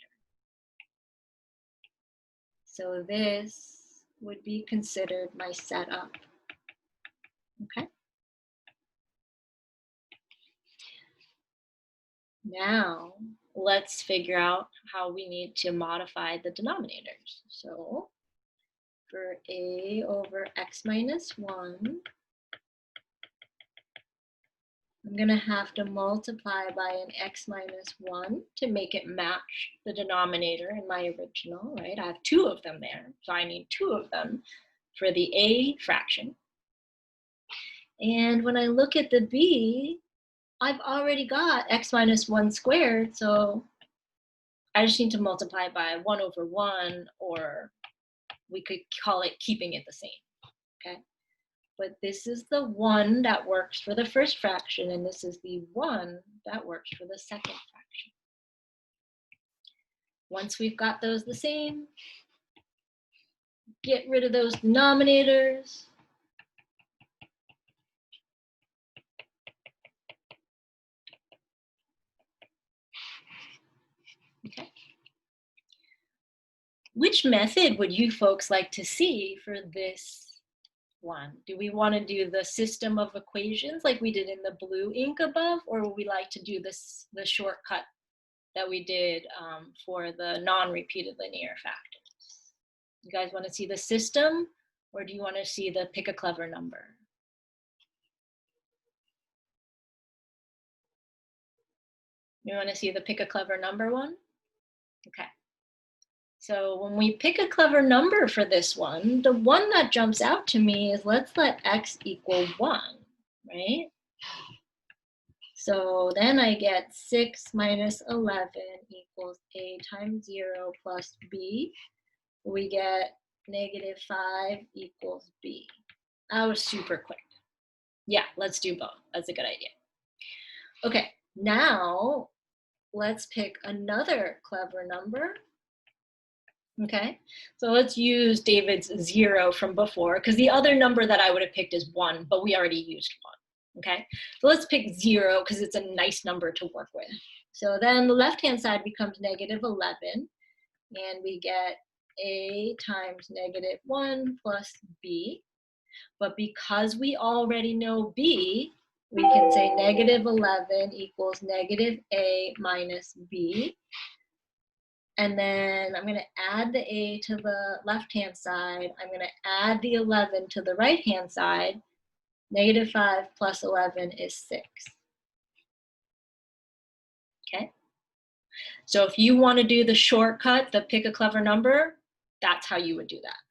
So this would be considered my setup. Okay. Now let's figure out how we need to modify the denominators. So for a over x minus 1, I'm going to have to multiply by an x minus 1 to make it match the denominator in my original, right? I have 2 of them there, so I need 2 of them for the a fraction. And when I look at the b, I've already got x minus 1 squared, so I just need to multiply by 1 over 1, or we could call it keeping it the same, okay? But this is the 1 that works for the first fraction, and this is the 1 that works for the second fraction. Once we've got those the same, get rid of those denominators. Okay. Which method would you folks like to see for this one? Do we want to do the system of equations like we did in the blue ink above, or would we like to do this the shortcut that we did for the non-repeated linear factors. You guys want to see the system, or do you want to see the pick a clever number? You want to see the pick a clever number one? Okay. So when we pick a clever number for this one, the one that jumps out to me is let's let x equal 1, right? So then I get 6 minus 11 equals a times 0 plus b. We get negative 5 equals b. That was super quick. Yeah, let's do both. That's a good idea. Okay, now let's pick another clever number. Okay, so let's use David's 0 from before, because the other number that I would have picked is 1, but we already used 1. Okay, so let's pick 0 because it's a nice number to work with. So then the left-hand side becomes negative 11, and we get a times negative 1 plus b. But because we already know b, we can say negative 11 equals negative a minus b. And then I'm going to add the a to the left-hand side. I'm going to add the 11 to the right-hand side. Negative 5 plus 11 is 6. Okay? So if you want to do the shortcut, the pick a clever number, that's how you would do that.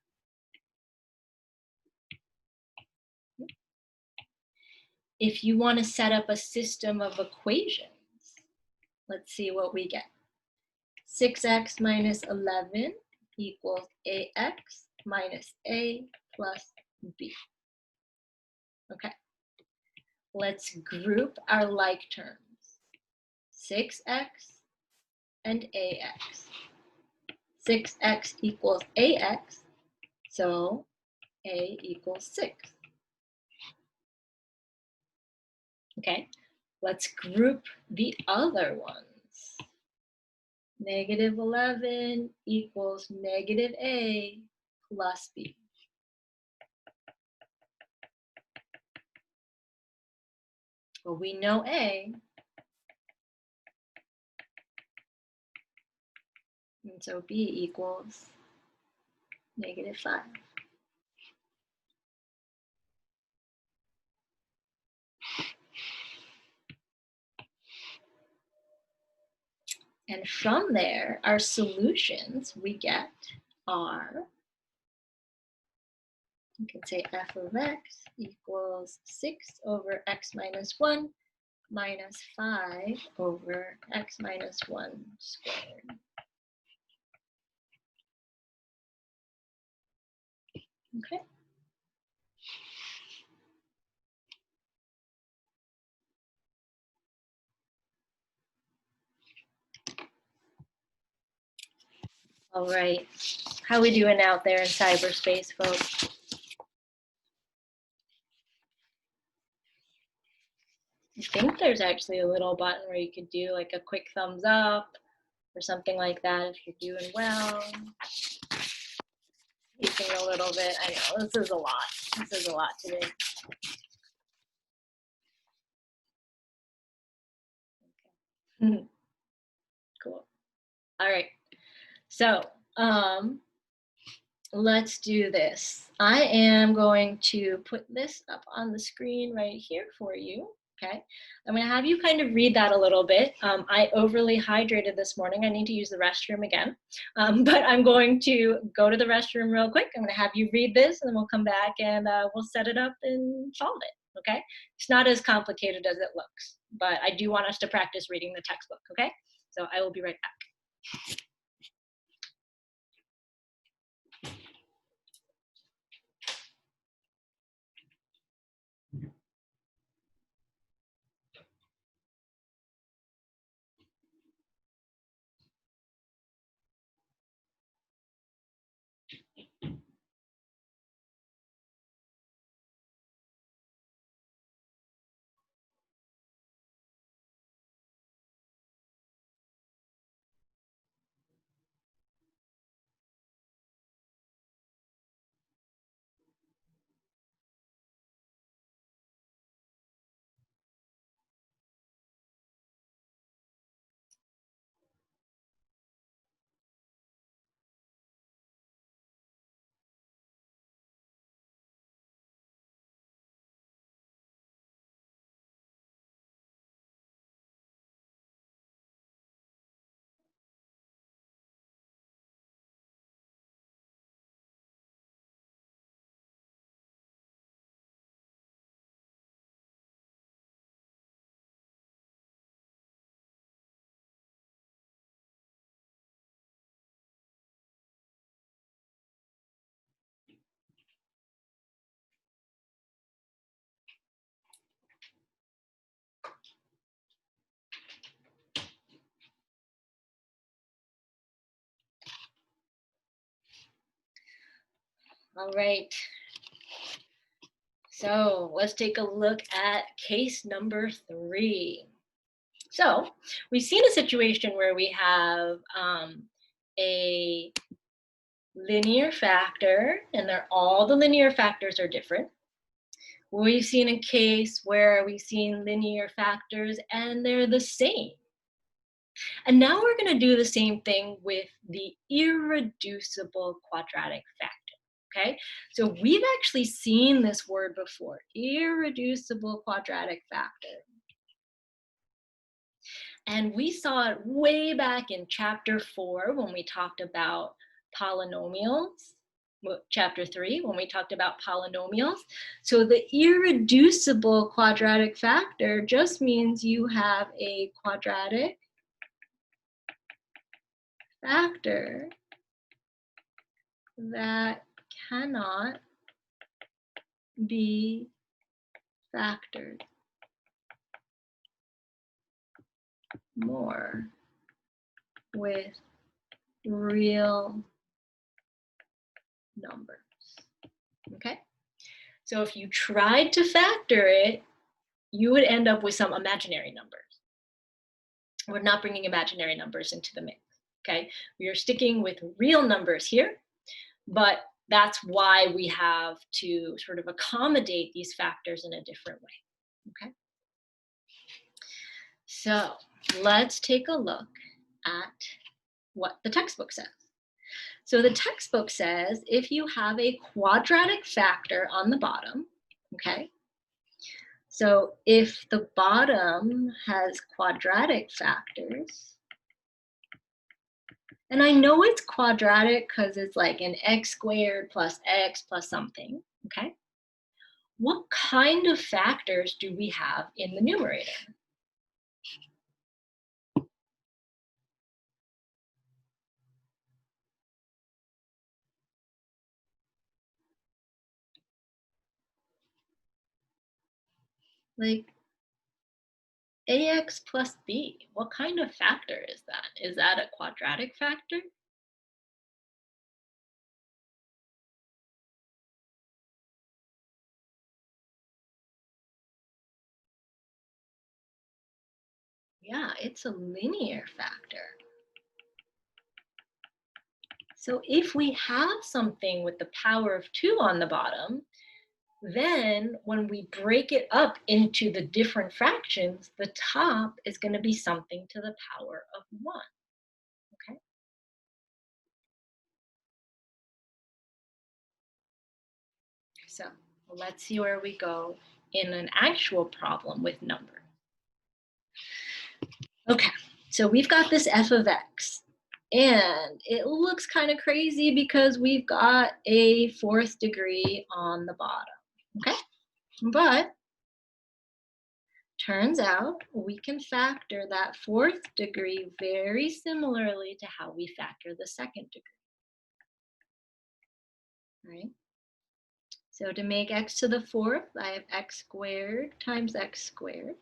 If you want to set up a system of equations, let's see what we get. 6x minus 11 equals ax minus a plus b. Okay, let's group our like terms. 6x and ax. 6x equals ax, so a equals 6. Okay, let's group the other ones. Negative 11 equals negative a plus b. Well, we know a, and so b equals negative 5. And from there, our solutions we get are, you can say f of x equals 6 over x minus 1 minus 5 over x minus 1 squared. Okay. All right. How we doing out there in cyberspace, folks? I think there's actually a little button where you could do like a quick thumbs up or something like that if you're doing well. Speaking a little bit. I know this is a lot. This is a lot to do. Okay. Cool. All right. So let's do this. I am going to put this up on the screen right here for you. Okay, I'm going to have you kind of read that a little bit. I overly hydrated this morning. I need to use the restroom again, but I'm going to go to the restroom real quick. I'm going to have you read this, and then we'll come back and we'll set it up and solve it. Okay, it's not as complicated as it looks, but I do want us to practice reading the textbook. Okay, so I will be right back. All right. So let's take a look at case number 3. So we've seen a situation where we have a linear factor, and all the linear factors are different. We've seen a case where we've seen linear factors and they're the same. And now we're going to do the same thing with the irreducible quadratic factor. Okay, so we've actually seen this word before, irreducible quadratic factor. And we saw it way back in chapter 4 when we talked about polynomials, chapter 3 when we talked about polynomials. So the irreducible quadratic factor just means you have a quadratic factor that cannot be factored more with real numbers. Okay, so if you tried to factor it, you would end up with some imaginary numbers. We're not bringing imaginary numbers into the mix. Okay, we are sticking with real numbers here, but that's why we have to sort of accommodate these factors in a different way. Okay, so let's take a look at what the textbook says. So the textbook says if you have a quadratic factor on the bottom, okay, so if the bottom has quadratic factors, and I know it's quadratic because it's like an x squared plus x plus something, okay? What kind of factors do we have in the numerator? Like ax plus b, what kind of factor is that? Is that a quadratic factor? Yeah, it's a linear factor. So if we have something with the power of 2 on the bottom, then when we break it up into the different fractions, the top is going to be something to the power of 1. Okay. So let's see where we go in an actual problem with numbers. Okay, so we've got this f of x. And it looks kind of crazy because we've got a 4th degree on the bottom, okay? But turns out we can factor that 4th degree very similarly to how we factor the 2nd degree, right? So to make x to the 4th, I have x squared times x squared.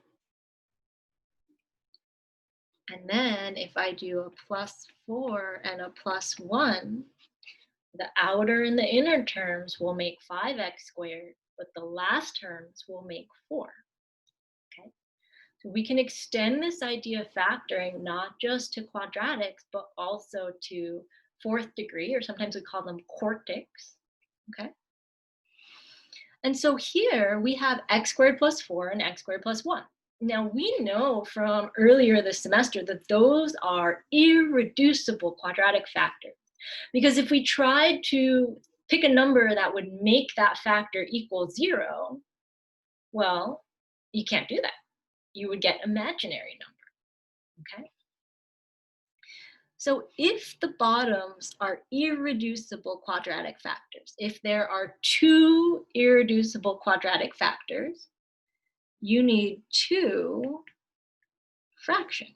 And then if I do a plus 4 and a plus 1, the outer and the inner terms will make 5x squared, but the last terms will make 4. Okay, so we can extend this idea of factoring not just to quadratics, but also to 4th degree, or sometimes we call them quartics. Okay, and so here we have x squared plus 4 and x squared plus 1. Now we know from earlier this semester that those are irreducible quadratic factors. Because if we tried to pick a number that would make that factor equal 0, well, you can't do that. You would get imaginary number, okay? So if the bottoms are irreducible quadratic factors, if there are 2 irreducible quadratic factors, you need 2 fractions.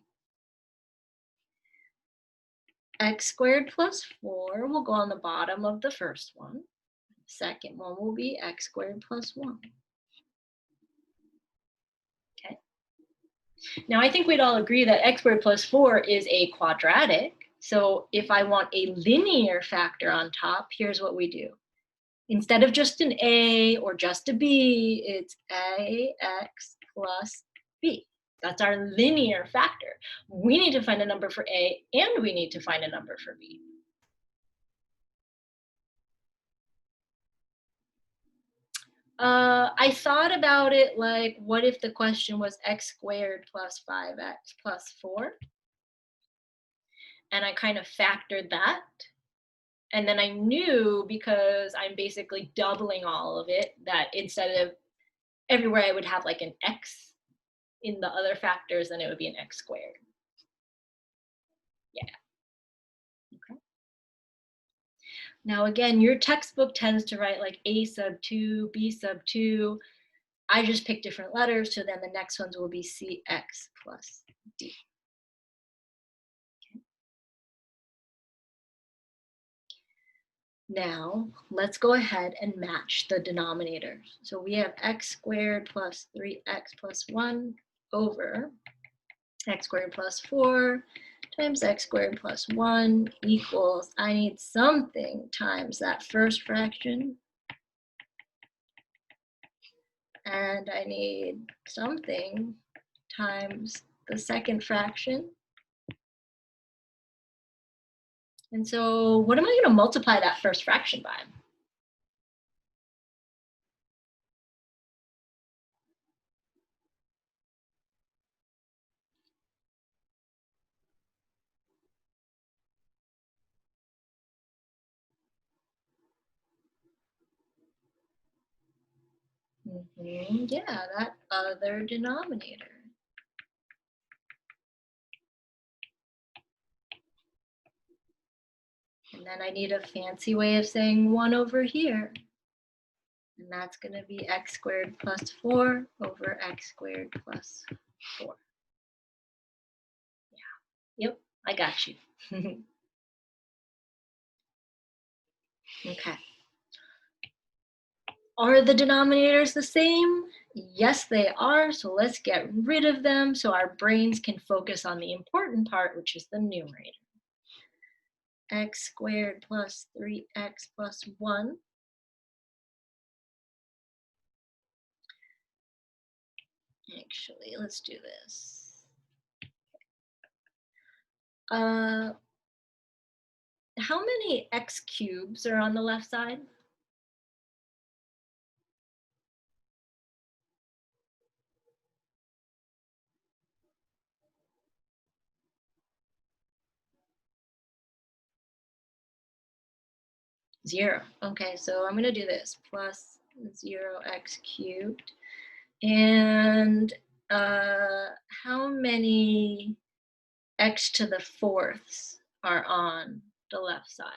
X squared plus 4 will go on the bottom of the first one. The second one will be x squared plus 1. Okay. Now I think we'd all agree that x squared plus 4 is a quadratic. So if I want a linear factor on top, here's what we do. Instead of just an A or just a B, it's AX plus B. That's our linear factor. We need to find a number for A and we need to find a number for B. I thought about it like, what if the question was x squared plus 5x plus 4? And I kind of factored that. And then I knew, because I'm basically doubling all of it, that instead of everywhere I would have like an x in the other factors, then it would be an x squared. Yeah. Okay. Now again, your textbook tends to write like A sub 2, B sub 2. I just picked different letters, so then the next ones will be CX plus D. Okay. Now, let's go ahead and match the denominators. So we have x squared plus 3x plus 1 over x squared plus 4 times x squared plus 1 equals, I need something times that first fraction, and I need something times the second fraction. And so what am I going to multiply that first fraction by? Yeah, that other denominator. And then I need a fancy way of saying 1 over here. And that's going to be x squared plus 4 over x squared plus 4. Yeah, yep, I got you. Okay. Are the denominators the same? Yes, they are. So let's get rid of them so our brains can focus on the important part, which is the numerator. X squared plus 3x plus 1. Actually, let's do this. How many x cubes are on the left side? Zero. Okay, so I'm going to do this. Plus 0x cubed. And how many x to the fourths are on the left side?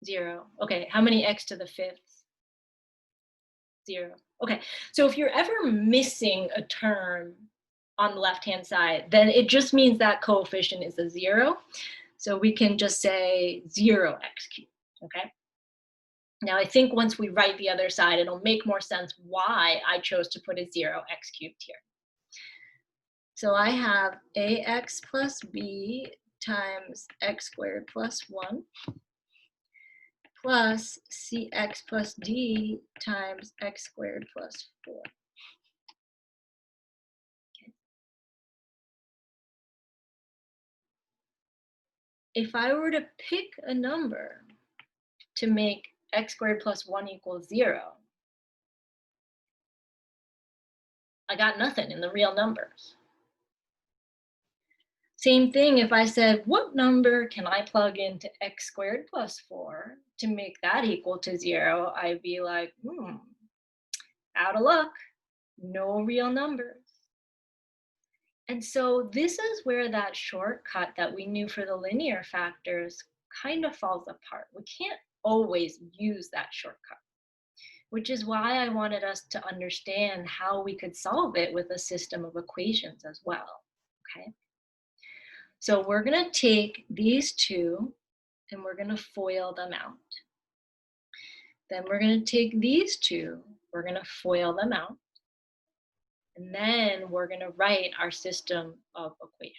0. Okay, how many x to the fifths? 0. Okay, so if you're ever missing a term on the left-hand side, then it just means that coefficient is a 0. So we can just say 0x cubed, okay? Now I think once we write the other side, it'll make more sense why I chose to put a 0x cubed here. So I have ax plus b times x squared plus 1 plus cx plus d times x squared plus 4. Okay. If I were to pick a number to make x squared plus 1 equals 0, I got nothing in the real numbers. Same thing if I said, what number can I plug into x squared plus 4 to make that equal to 0? I'd be like, out of luck, no real numbers. And so this is where that shortcut that we knew for the linear factors kind of falls apart. We can't always use that shortcut, which is why I wanted us to understand how we could solve it with a system of equations as well, okay? So we're going to take these two and we're going to FOIL them out. Then we're going to take these two, we're going to FOIL them out. And then we're going to write our system of equations.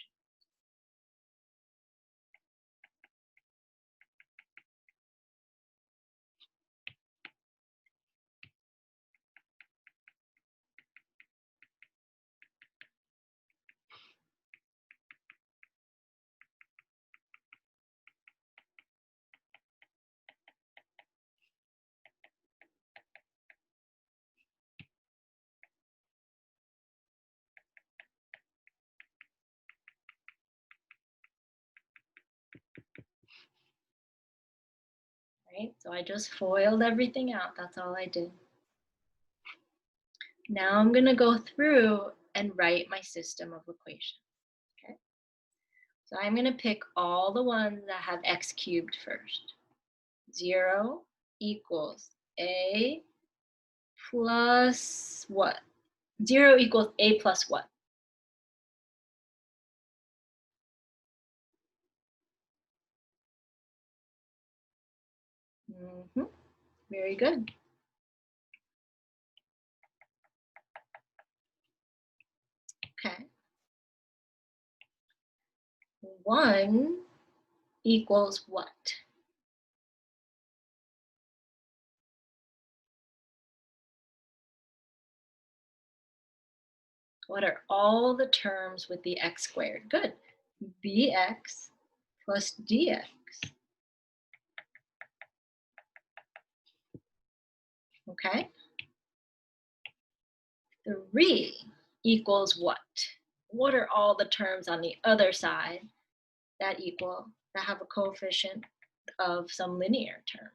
right? So I just FOILed everything out. That's all I did. Now I'm going to go through and write my system of equations. Okay. So I'm going to pick all the ones that have x cubed first. 0 equals a plus what? 0 equals a plus what? Very good. Okay. 1 equals what? What are all the terms with the x squared? Good. Bx plus dx. Okay. 3 equals what? What are all the terms on the other side that have a coefficient of some linear terms?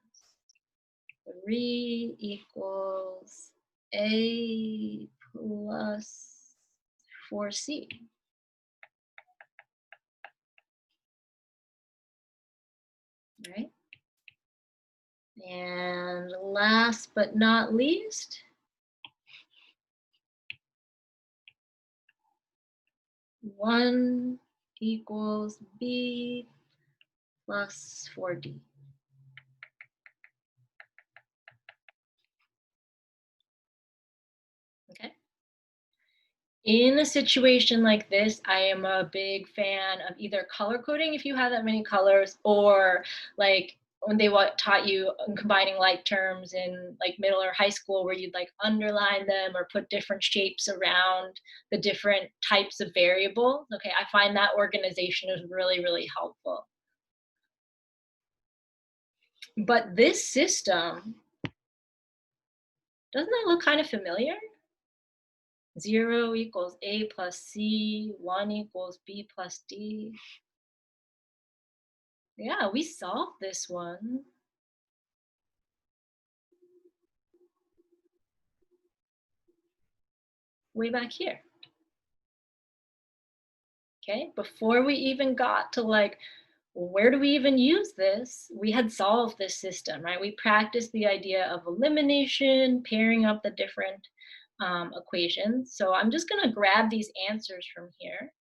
3 equals a plus 4c. Right? And last but not least, 1 equals b plus 4d. Okay. In a situation like this, I am a big fan of either color coding if you have that many colors, or like when they taught you combining like terms in like middle or high school where you'd like underline them or put different shapes around the different types of variables. Okay, I find that organization is really, really helpful. But this system, doesn't that look kind of familiar? 0 equals a plus c, 1 equals b plus d. Yeah, we solved this one. Way back here. Okay, before we even got to like, where do we even use this? We had solved this system, right? We practiced the idea of elimination, pairing up the different equations. So I'm just gonna grab these answers from here.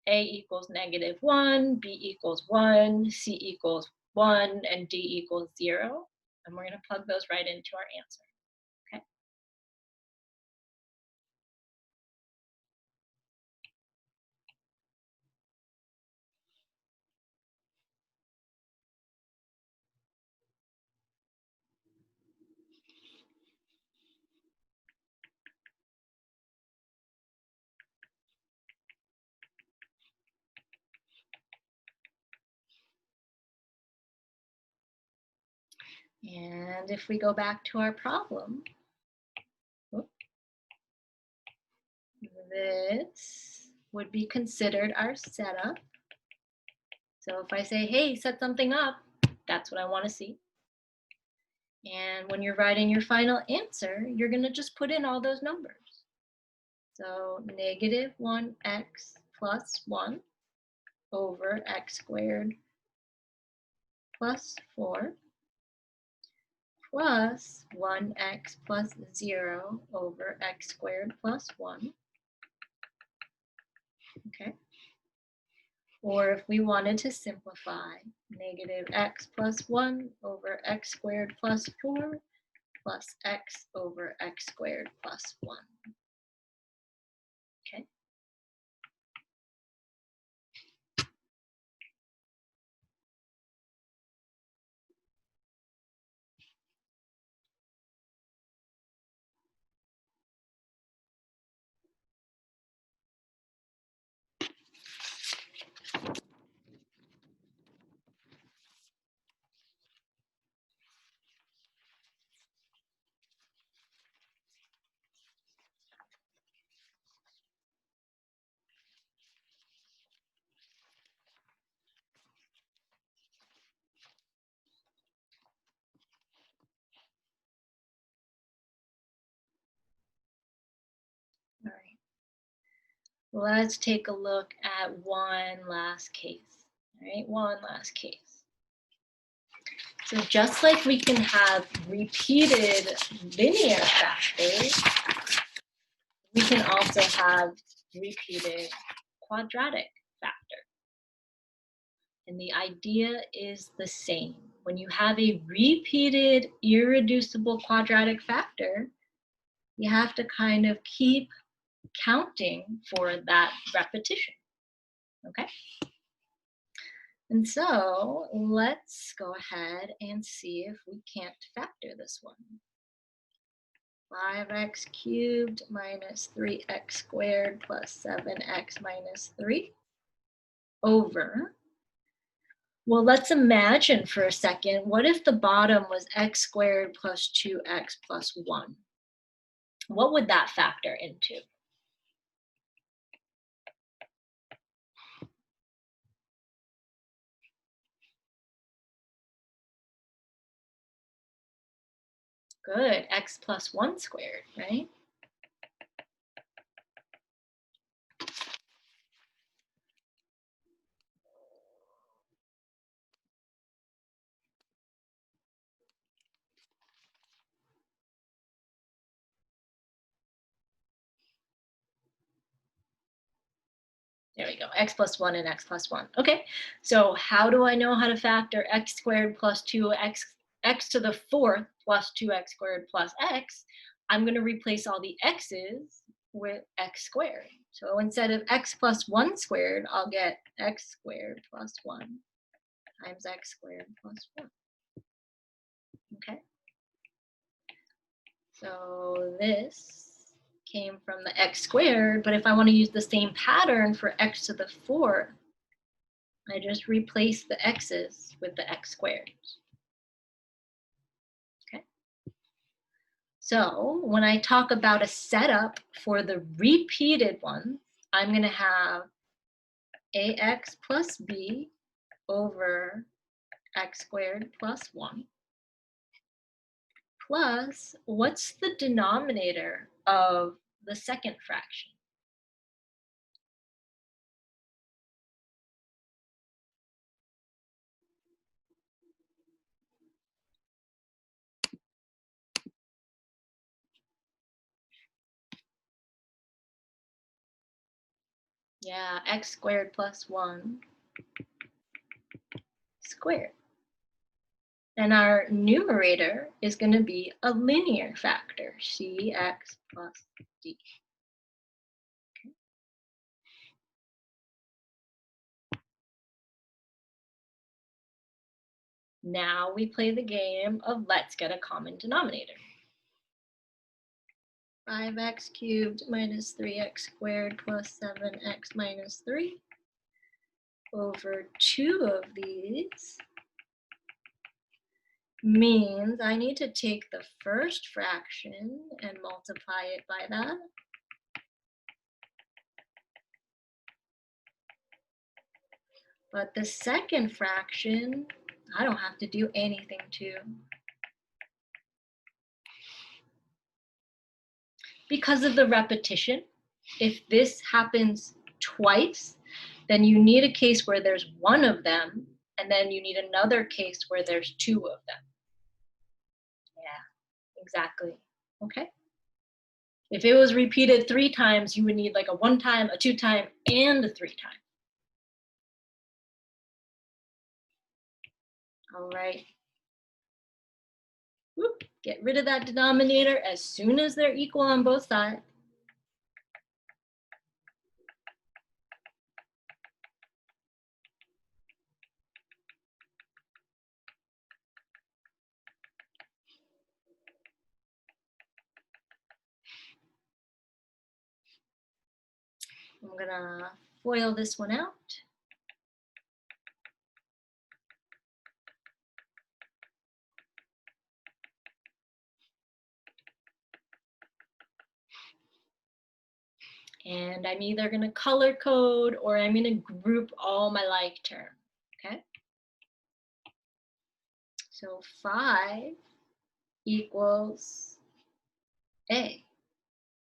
A equals -1, B equals 1, C equals 1, and D equals 0. And we're gonna plug those right into our answer. Okay. And if we go back to our problem, this would be considered our setup. So if I say, hey, set something up, that's what I want to see. And when you're writing your final answer, you're going to just put in all those numbers. So -1x plus 1 over x squared plus 4 plus 1x plus 0 over x squared plus 1. Okay. Or if we wanted to simplify, -x plus 1 over x squared plus 4 plus x over x squared plus 1. Okay. Let's take a look at one last case. All right, one last case. So just like we can have repeated linear factors, we can also have repeated quadratic factor. And the idea is the same. When you have a repeated irreducible quadratic factor, you have to kind of keep counting for that repetition, okay? And so let's go ahead and see if we can't factor this one. 5x cubed minus 3x squared plus 7x minus 3 over. Well, let's imagine for a second, what if the bottom was x squared plus 2x plus 1? What would that factor into? Good, x plus 1 squared, right? There we go, x plus 1 and x plus 1. Okay, so how do I know how to factor x squared plus 2x, x to the 4th plus 2x squared plus x? I'm going to replace all the x's with x squared. So instead of x plus 1 squared, I'll get x squared plus 1 times x squared plus 1. Okay, so this came from the x squared, but if I want to use the same pattern for x to the 4th, I just replace the x's with the x squared. Okay. So when I talk about a setup for the repeated ones, I'm going to have ax plus b over x squared plus 1 plus, what's the denominator of the second fraction? Yeah, x squared plus 1 squared. And our numerator is going to be a linear factor, cx plus d. Okay. Now we play the game of let's get a common denominator. 5x cubed minus 3x squared plus 7x minus 3 over 2 of these means I need to take the first fraction and multiply it by that. But the second fraction, I don't have to do anything to. Because of the repetition, if this happens twice, then you need a case where there's one of them, and then you need another case where there's 2 of them. Yeah, exactly. Okay. If it was repeated 3 times, you would need like a 1 time, a 2 time, and a 3 time. All right. Whoop. Get rid of that denominator as soon as they're equal on both sides. I'm gonna FOIL this one out. And I'm either gonna color code or I'm gonna group all my like terms, okay? So 5 equals A.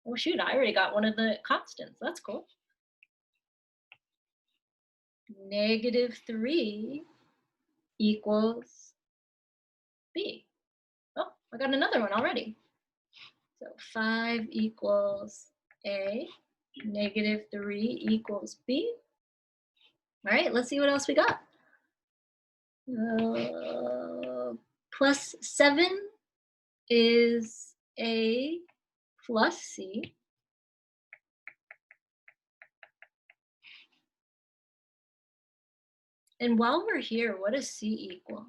Oh shoot, I already got one of the constants, that's cool. -3 equals B. Oh, I got another one already. So 5 equals A, -3 equals B. All right, let's see what else we got. +7 is A plus C. And while we're here, what does C equal?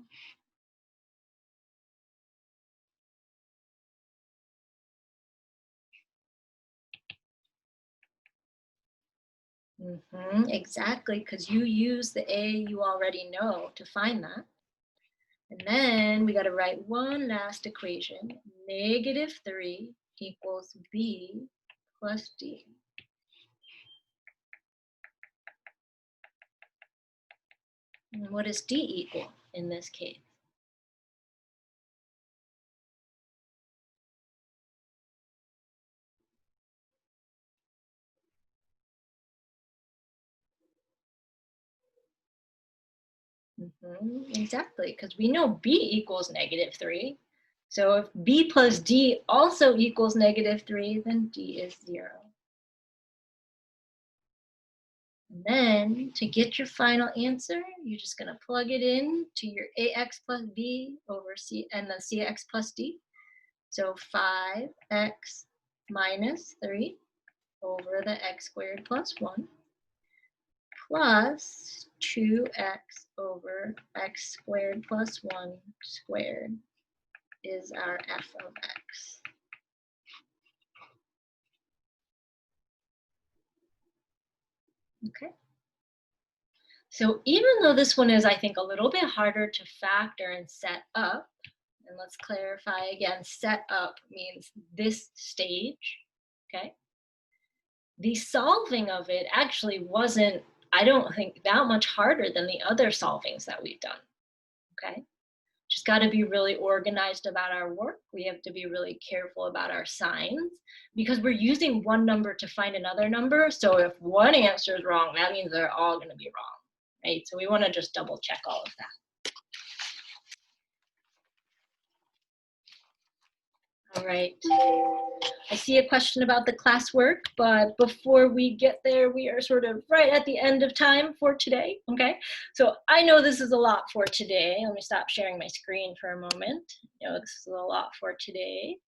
Exactly, because you use the A you already know to find that. And then we got to write one last equation. -3 equals B plus D. And what does D equal in this case? Exactly, because we know B equals -3. So if B plus D also equals -3, then D is 0. And then to get your final answer, you're just going to plug it in to your AX plus B over C and then CX plus D. So 5x minus 3 over the x squared plus 1 plus 2x over x squared plus 1 squared is our f of x. Okay. So even though this one is, I think, a little bit harder to factor and set up, and let's clarify again, set up means this stage, okay? The solving of it actually wasn't, I don't think, that much harder than the other solvings that we've done, okay? Just got to be really organized about our work. We have to be really careful about our signs because we're using one number to find another number. So if one answer is wrong, that means they're all going to be wrong, right? So we want to just double check all of that. All right. I see a question about the classwork, but before we get there, we are sort of right at the end of time for today, okay? So I know this is a lot for today. Let me stop sharing my screen for a moment. You know, this is a lot for today.